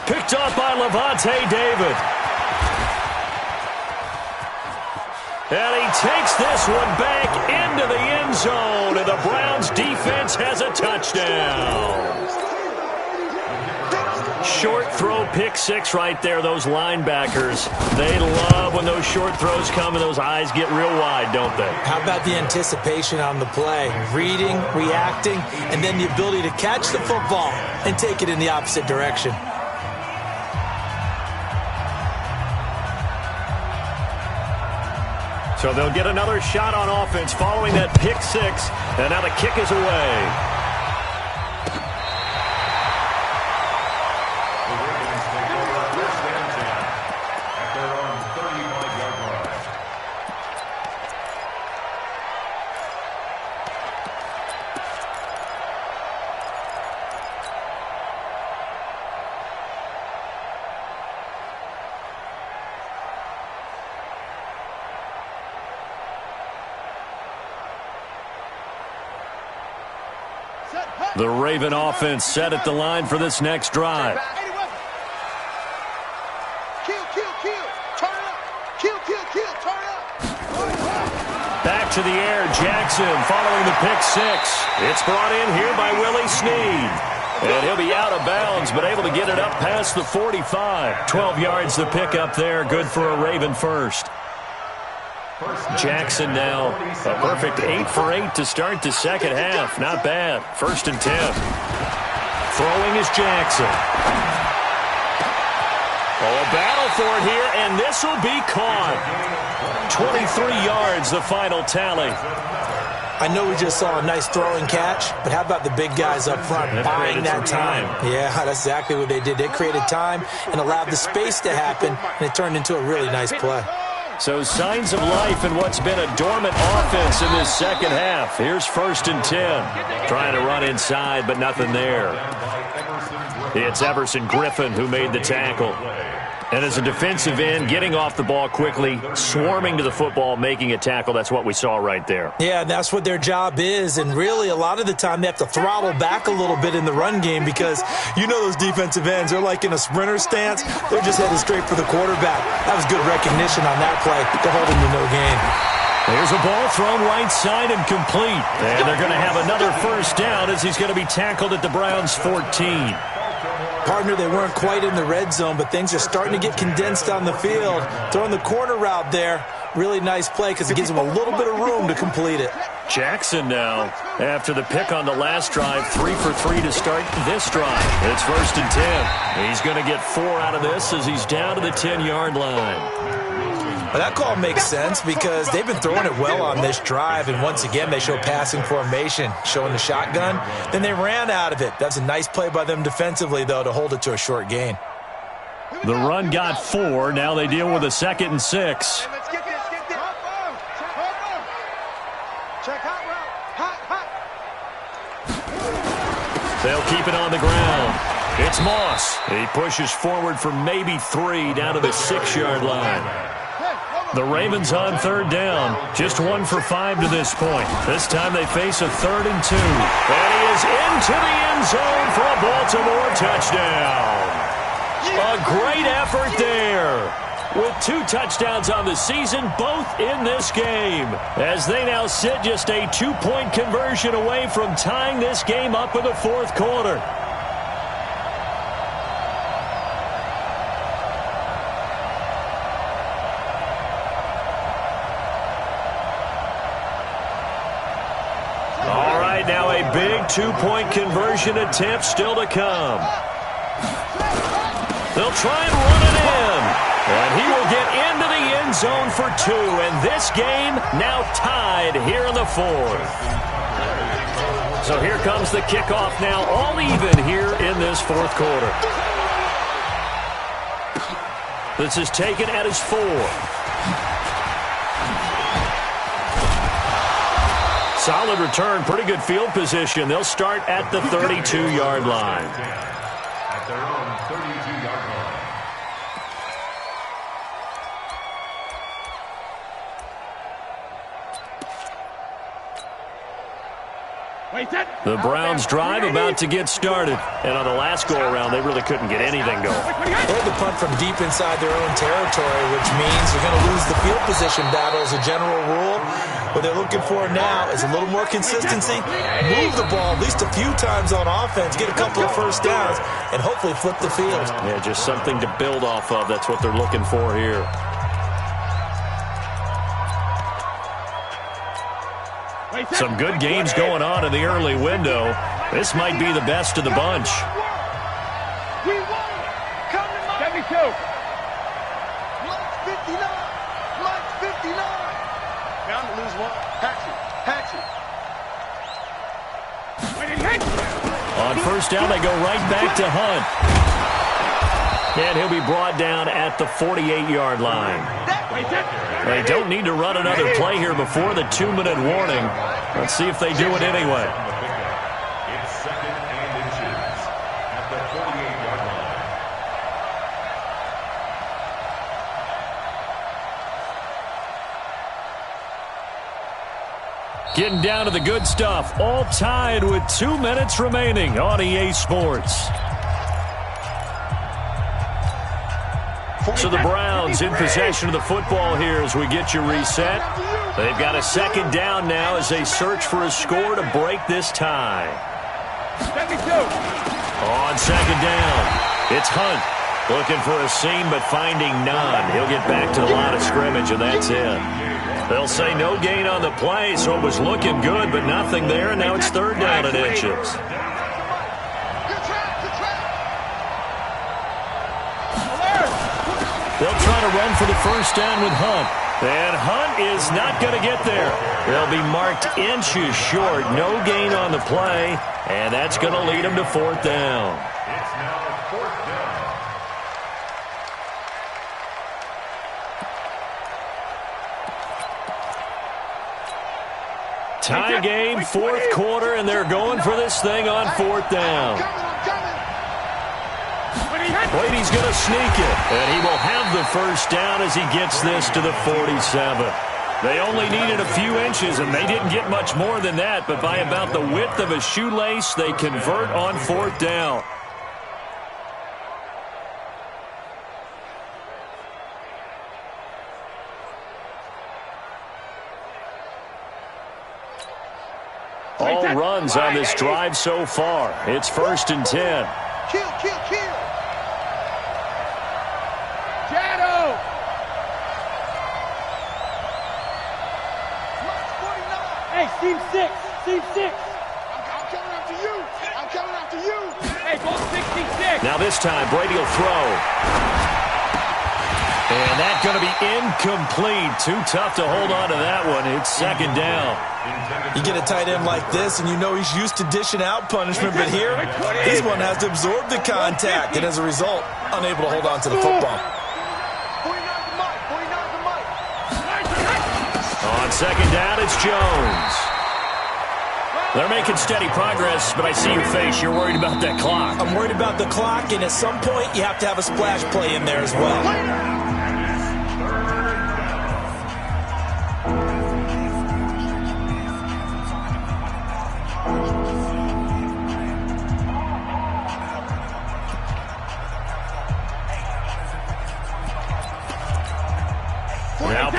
Picked up by Levante David. And he takes this one back into the end zone, and the Browns defense has a touchdown. Short throw, pick 6 right there. Those linebackers, they love when those short throws come and those eyes get real wide, don't they? How about the anticipation on the play? Reading, reacting, and then the ability to catch the football and take it in the opposite direction. So they'll get another shot on offense following that pick 6, and now the kick is away. The Raven offense set at the line for this next drive. Back to the air, Jackson following the pick 6. It's brought in here by Willie Snead. And he'll be out of bounds, but able to get it up past the 45. 12 yards the pick up there, good for a Raven first. Jackson now a perfect 8 for 8 to start the second half. Not bad. 1st and 10. Throwing is Jackson. Oh, a battle for it here, and this will be caught. 23 yards, the final tally. I know we just saw a nice throwing catch, but how about the big guys up front buying that time? Yeah, that's exactly what they did. They created time and allowed the space to happen, and it turned into a really nice play. So signs of life in what's been a dormant offense in this second half. Here's 1st and 10. Trying to run inside, but nothing there. It's Everson Griffin who made the tackle. And as a defensive end, getting off the ball quickly, swarming to the football, making a tackle, that's what we saw right there. Yeah, that's what their job is. And really, a lot of the time, they have to throttle back a little bit in the run game because you know those defensive ends, they're like in a sprinter stance. They're just headed straight for the quarterback. That was good recognition on that play to hold him to no gain. There's a ball thrown right side and complete. And they're going to have another 1st down as he's going to be tackled at the Browns' 14. Partner, they weren't quite in the red zone, but things are starting to get condensed on the field. Throwing the corner route there, really nice play because it gives them a little bit of room to complete it. Jackson now, after the pick on the last drive, 3 for 3 to start this drive. It's 1st and 10. He's going to get 4 out of this as he's down to the 10-yard line. Well, that call makes sense because they've been throwing it well on this drive, and once again they show passing formation, showing the shotgun. Then they ran out of it. That's a nice play by them defensively, though, to hold it to a short gain. The run got 4. Now they deal with a 2nd and 6. Let's get this. Check hot route. They'll keep it on the ground. It's Moss. He pushes forward for maybe 3 down to the 6-yard line. Hey, The Ravens on third down. Just 1 for 5 to this point. This time they face a 3rd and 2. And he is into the end zone for a Baltimore touchdown. A great effort there. With 2 touchdowns on the season, both in this game. As they now sit just a 2-point conversion away from tying this game up in the 4th quarter. All right, now a big 2-point conversion attempt still to come. They'll try and run it in. And he will get into the end zone for 2. And this game now tied here in the 4th. So here comes the kickoff now, all even here in this 4th quarter. This is taken at his 4. Solid return, pretty good field position. They'll start at the 32-yard line. At their own 32-yard line. The Browns drive about to get started. And on the last go-around, they really couldn't get anything going. They had to punt from deep inside their own territory, which means they're going to lose the field position battle as a general rule. What they're looking for now is a little more consistency, move the ball at least a few times on offense, get a couple of first downs, and hopefully flip the field. Yeah, just something to build off of. That's what they're looking for here. Some good games going on in the early window. This might be the best of the bunch. We won it. Come to my. Get me 2. Mike's 59. Mike's 59. Down to lose 1. Hatchet. On first down, they go right back to Hunt. And he'll be brought down at the 48-yard line. They don't need to run another play here before the 2-minute warning. Let's see if they do it anyway. It's 2nd and inches at the 48-yard line. Getting down to the good stuff. All tied with 2 minutes remaining on EA Sports. So the Browns in possession of the football here as we get you reset. They've got a 2nd down now as they search for a score to break this tie. On 2nd down, it's Hunt looking for a seam but finding none. He'll get back to the line of scrimmage, and that's it. They'll say no gain on the play, so it was looking good, but nothing there, and now it's 3rd down and inches. They'll try to run for the first down with Hunt. And Hunt is not going to get there. They'll be marked inches short. No gain on the play. And that's going to lead them to 4th down. It's now 4th down. Tie game, 4th quarter, and they're going for this thing on 4th down. Brady's going to sneak it, and he will have the first down as he gets this to the 47. They only needed a few inches, and they didn't get much more than that, but by about the width of a shoelace, they convert on 4th down. All runs on this drive so far. It's 1st and 10. Kill. Shadow. Hey, Team 6. I'm coming after you. Hey, ball 66. Now this time, Brady will throw. And that's going to be incomplete. Too tough to hold on to that one. It's 2nd down. You get a tight end like this, and you know he's used to dishing out punishment, but here, this one has to absorb the contact, and as a result, unable to hold on to the football. 49 to Mike. On 2nd down, it's Jones. They're making steady progress, but I see your face. You're worried about that clock. I'm worried about the clock, and at some point, you have to have a splash play in there as well.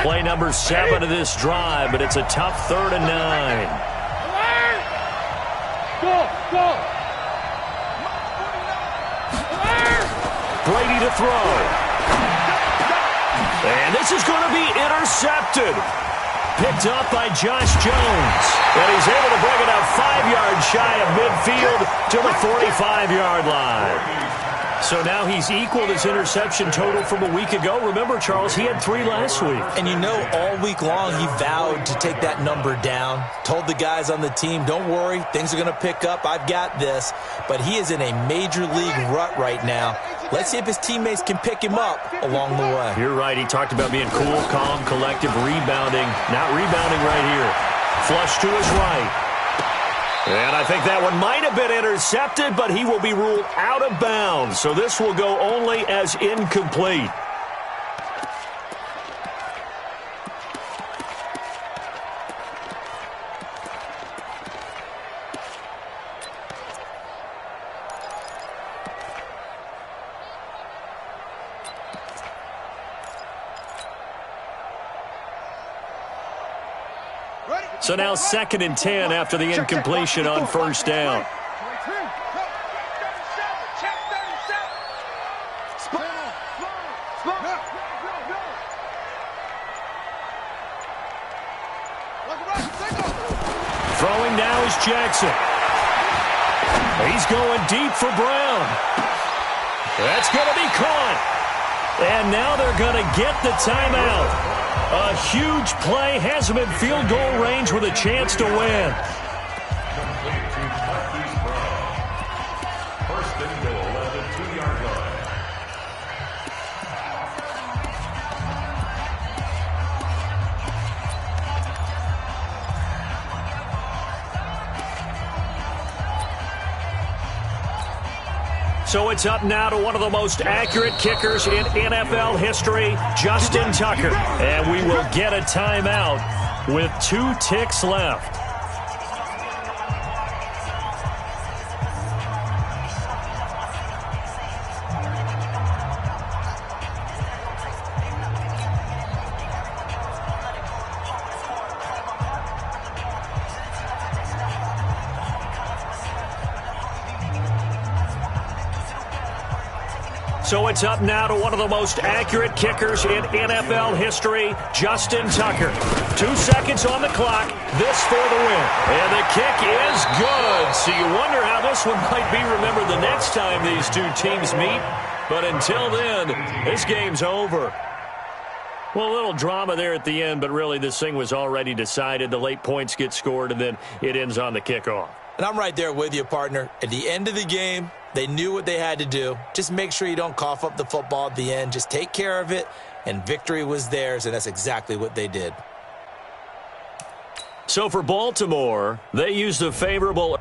Play number 7 of this drive, but it's a tough 3rd and 9. Go. Brady to throw. And this is going to be intercepted. Picked up by Josh Jones. And he's able to bring it up 5 yards shy of midfield to the 45-yard line. So now he's equaled his interception total from a week ago. Remember, Charles, he had 3 last week. And you know, all week long he vowed to take that number down. Told the guys on the team, don't worry, things are going to pick up. I've got this. But he is in a major league rut right now. Let's see if his teammates can pick him up along the way. You're right. He talked about being cool, calm, collective, rebounding. Not rebounding right here. Flush to his right. And I think that one might have been intercepted, but he will be ruled out of bounds. So this will go only as incomplete. So now 2nd and 10 after the incompletion on 1st down. Throwing now is Jackson. He's going deep for Brown. That's going to be caught. And now they're going to get the timeout. A huge play has him in field goal range with a chance to win. Complete to Marquise Brown. 1st and goal at the 2-yard line. So it's up now to one of the most accurate kickers in NFL history, Justin Tucker. And we will get a timeout with 2 ticks left. So it's up now to one of the most accurate kickers in NFL history, Justin Tucker. 2 seconds on the clock. This for the win. And the kick is good. So you wonder how this one might be remembered the next time these 2 teams meet. But until then, this game's over. Well, a little drama there at the end, but really this thing was already decided. The late points get scored, and then it ends on the kickoff. And I'm right there with you, partner. At the end of the game, they knew what they had to do. Just make sure you don't cough up the football at the end. Just take care of it, and victory was theirs, and that's exactly what they did. So for Baltimore, they used a favorable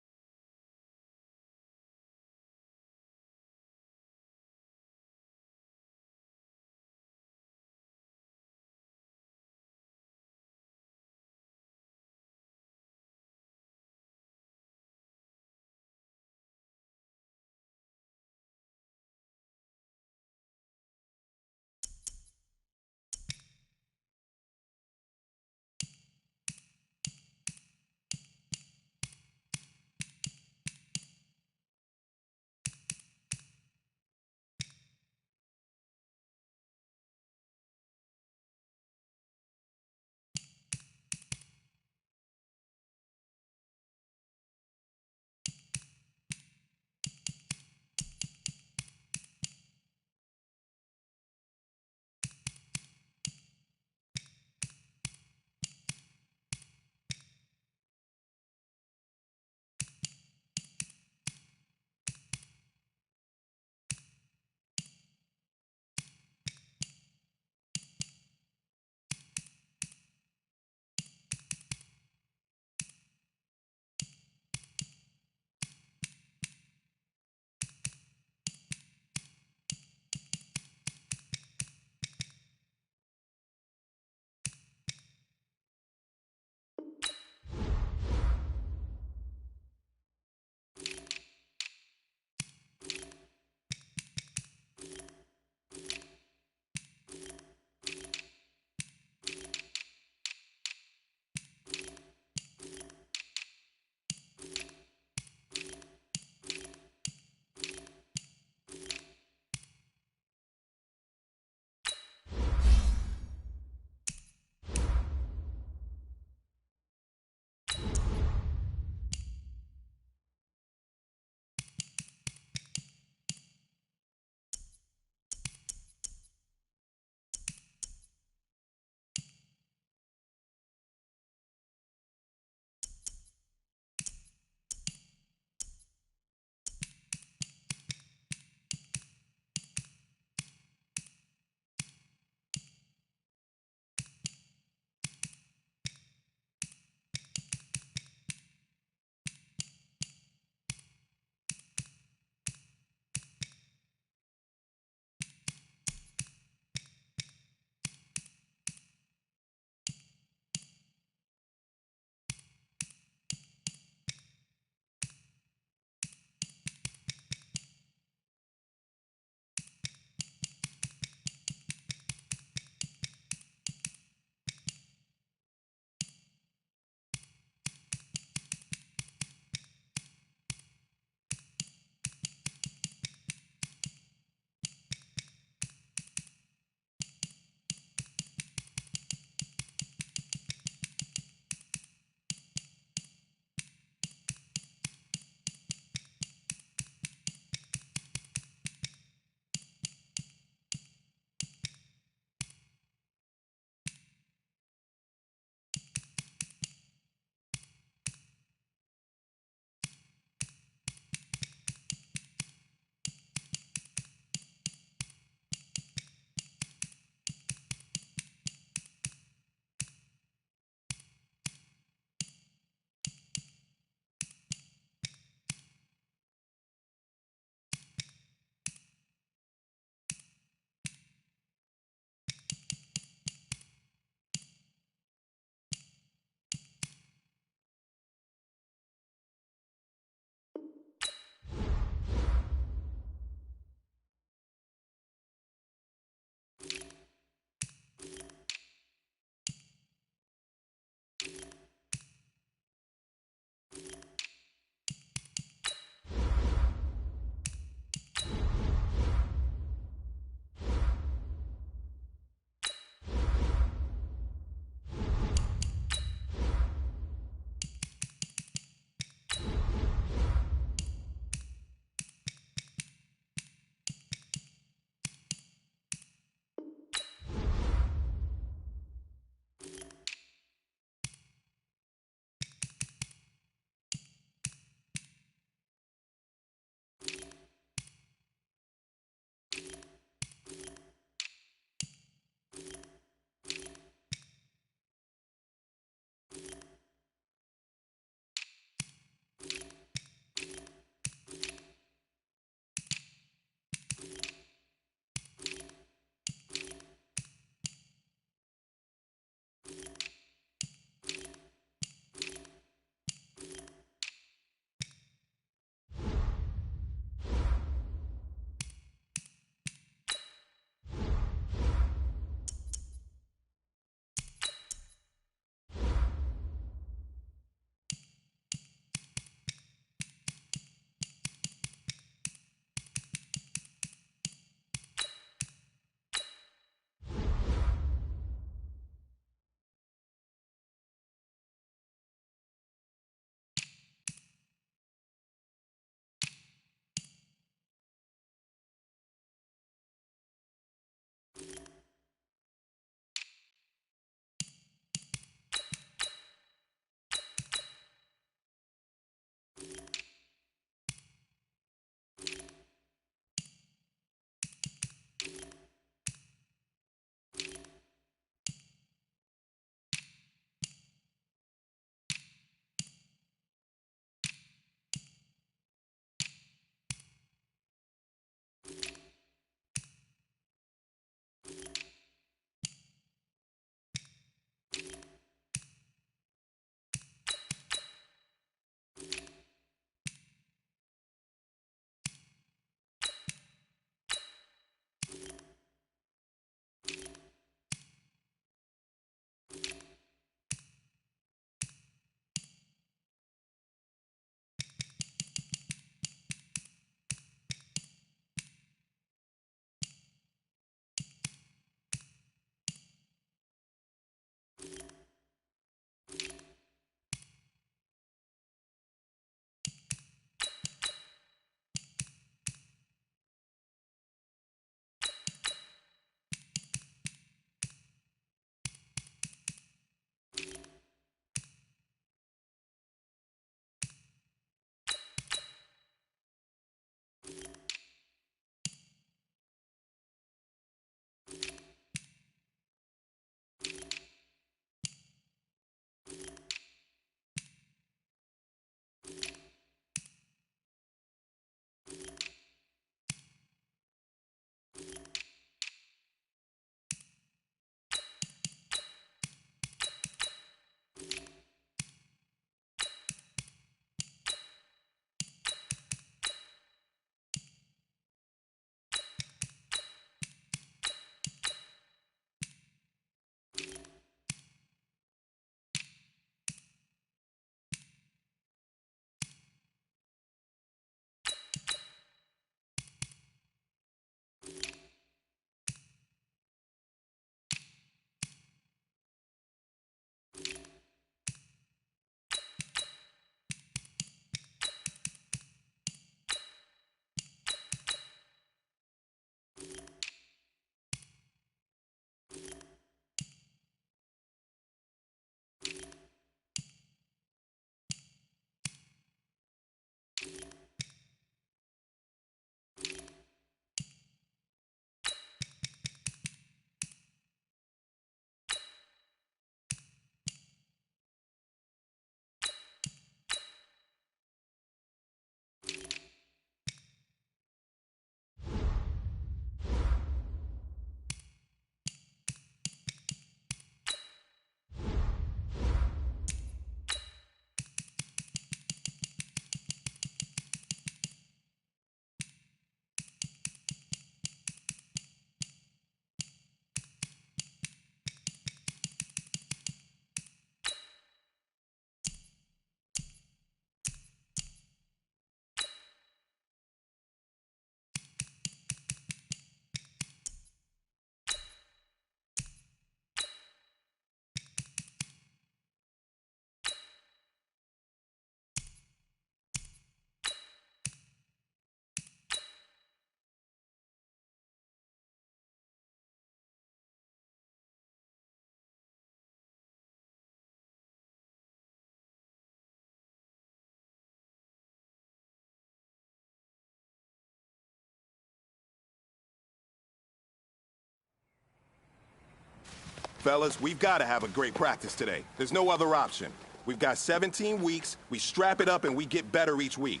Fellas, we've got to have a great practice today. There's no other option. We've got 17 weeks, we strap it up and we get better each week.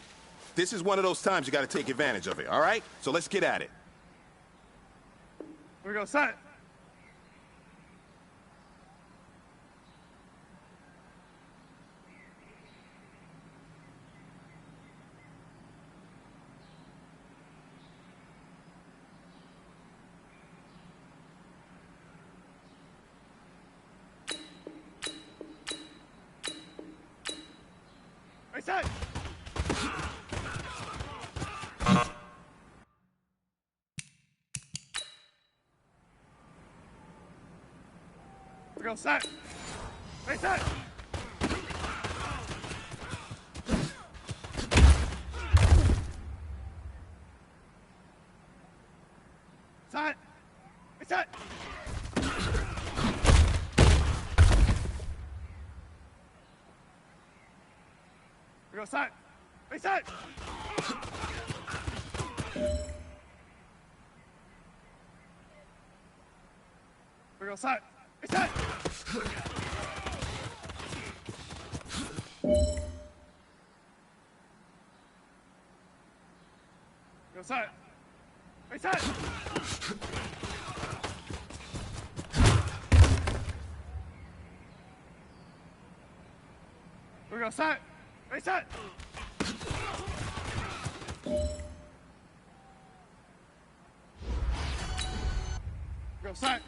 This is one of those times you got to take advantage of it, all right? So let's get at it. Here we go, set. Hey, set. We go, set. Hey, set. Set. Hey, set. We go, set. Hey, set. We go, set. Hey, set. Go, set. Hey, set. We go, set. Hey, set. Go, set.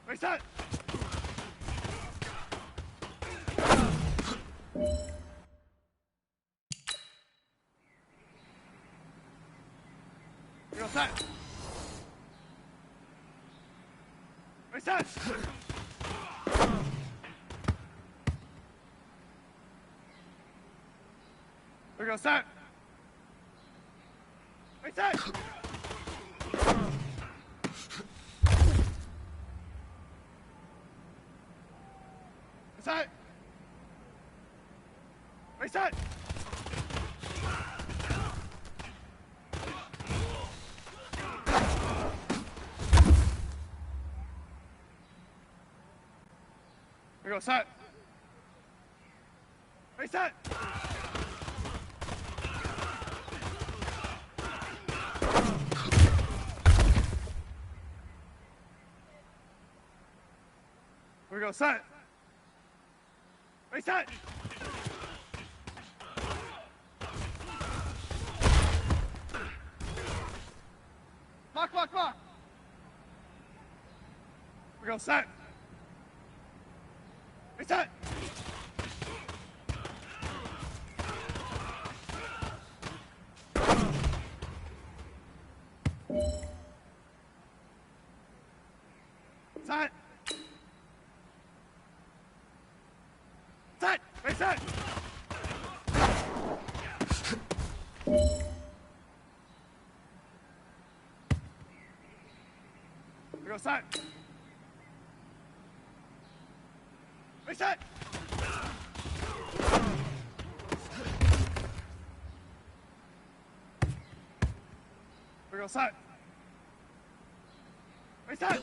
Hey, set. Go, set. Hey, set. We go, set. Hey, set. Set. Hey, set. We go, set. Hey, set. We go, set. Hey, set. Lock, lock, lock. We go, set. Hey, set. Set. Set. Hey, set. We go, set. Hey, set. We go, set. Hey, set.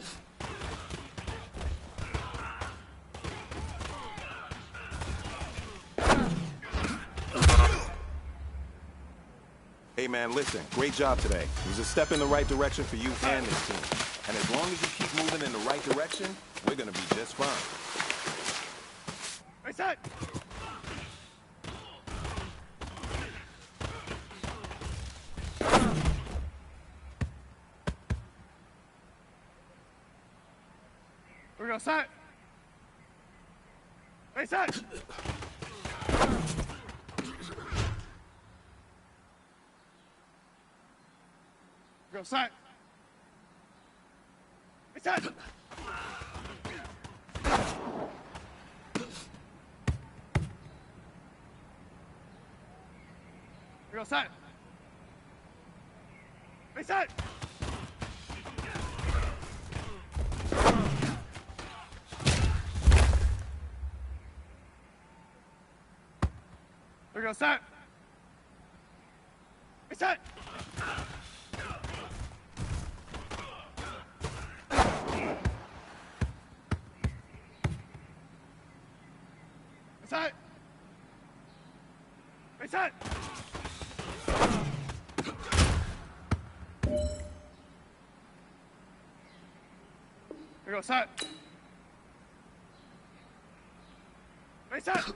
Hey, man, listen, great job today. It was a step in the right direction for you and this team. And as long as you keep moving in the right direction, we're going to be just fine. Hey, set. We go, set. Hey, set. We go, set. Hey, set. We go, set. Hey, set. We go, set. Hey, set. Reset. Here we go, set. Reset. Here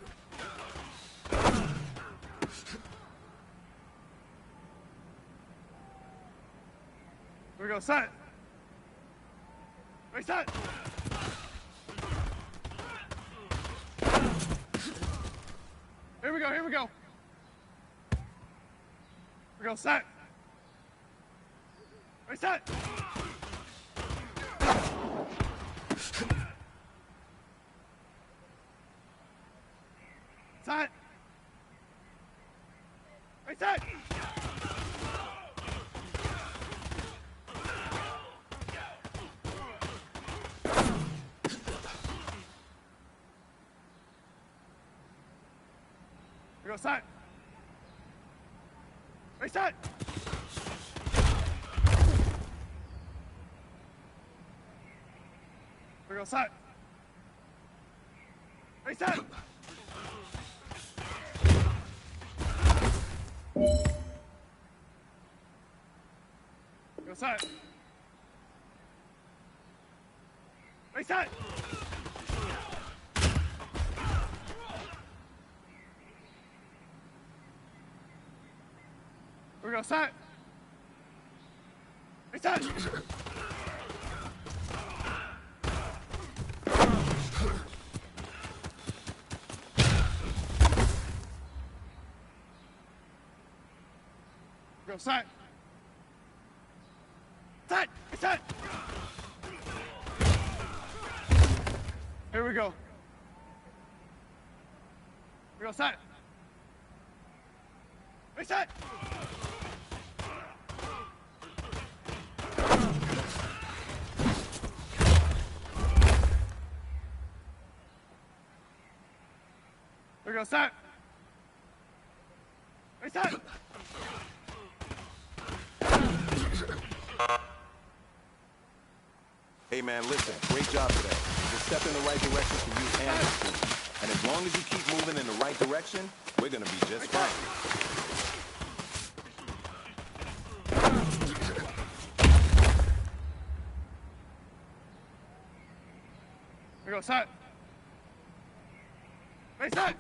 we go, set. Reset. Here we go, here we go. Here we go, set. Reset. Set. Reset. Here we go, set. Reset. Here we go, set. Reset. Go set. Reset. Here we go, set. Reset. Go set. Set. Reset. Here we go. We go set. Reset. Here we go set. Reset. Hey, man, listen. Great job today. You're stepping in the right direction for you and the team. And as long as you keep moving in the right direction, we're going to be just fine. Here we go, set. Reset.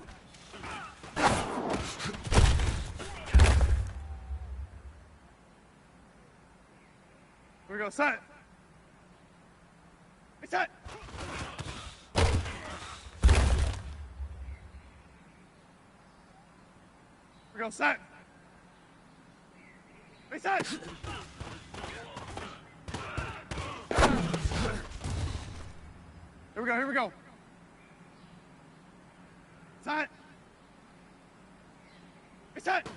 Here we go, set. Reset. Here we go, set. Reset. Here we go, here we go. Set. Reset.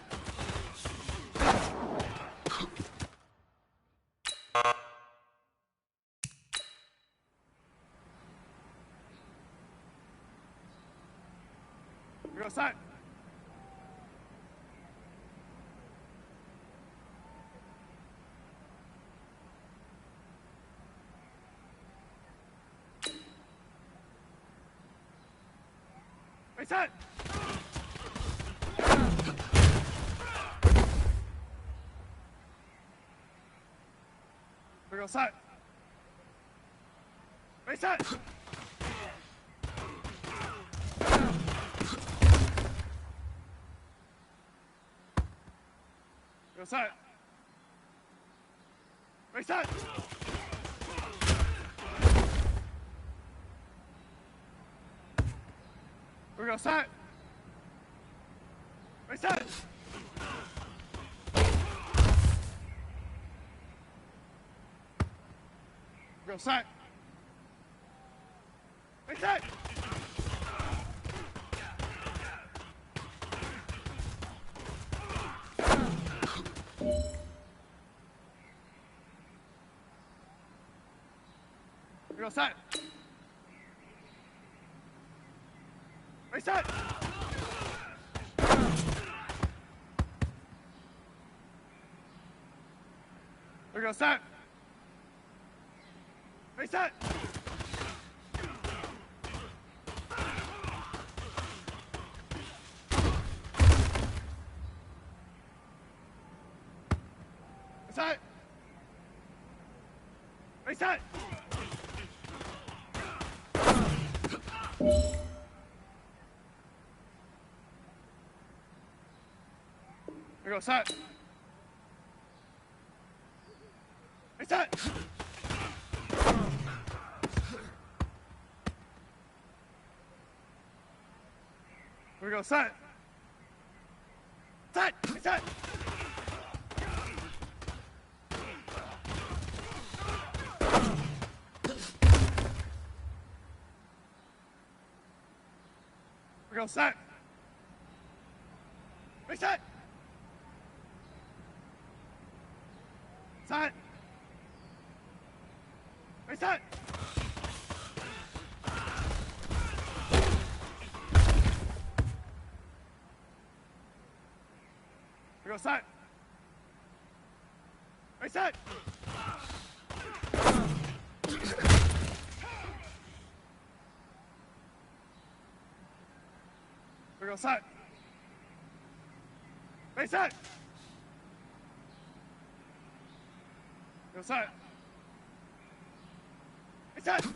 Here we go, set. Reset. Here we go, set. Reset. Go set. Reset. We go set. Reset. Go set. Reset. Go set. Reset. We go set. Reset. set. Reset. We go set. Reset. We go set. Set. Reset. We go set. Reset. Set. Reset. We go set. Reset. We go set. Reset. Go set. Reset.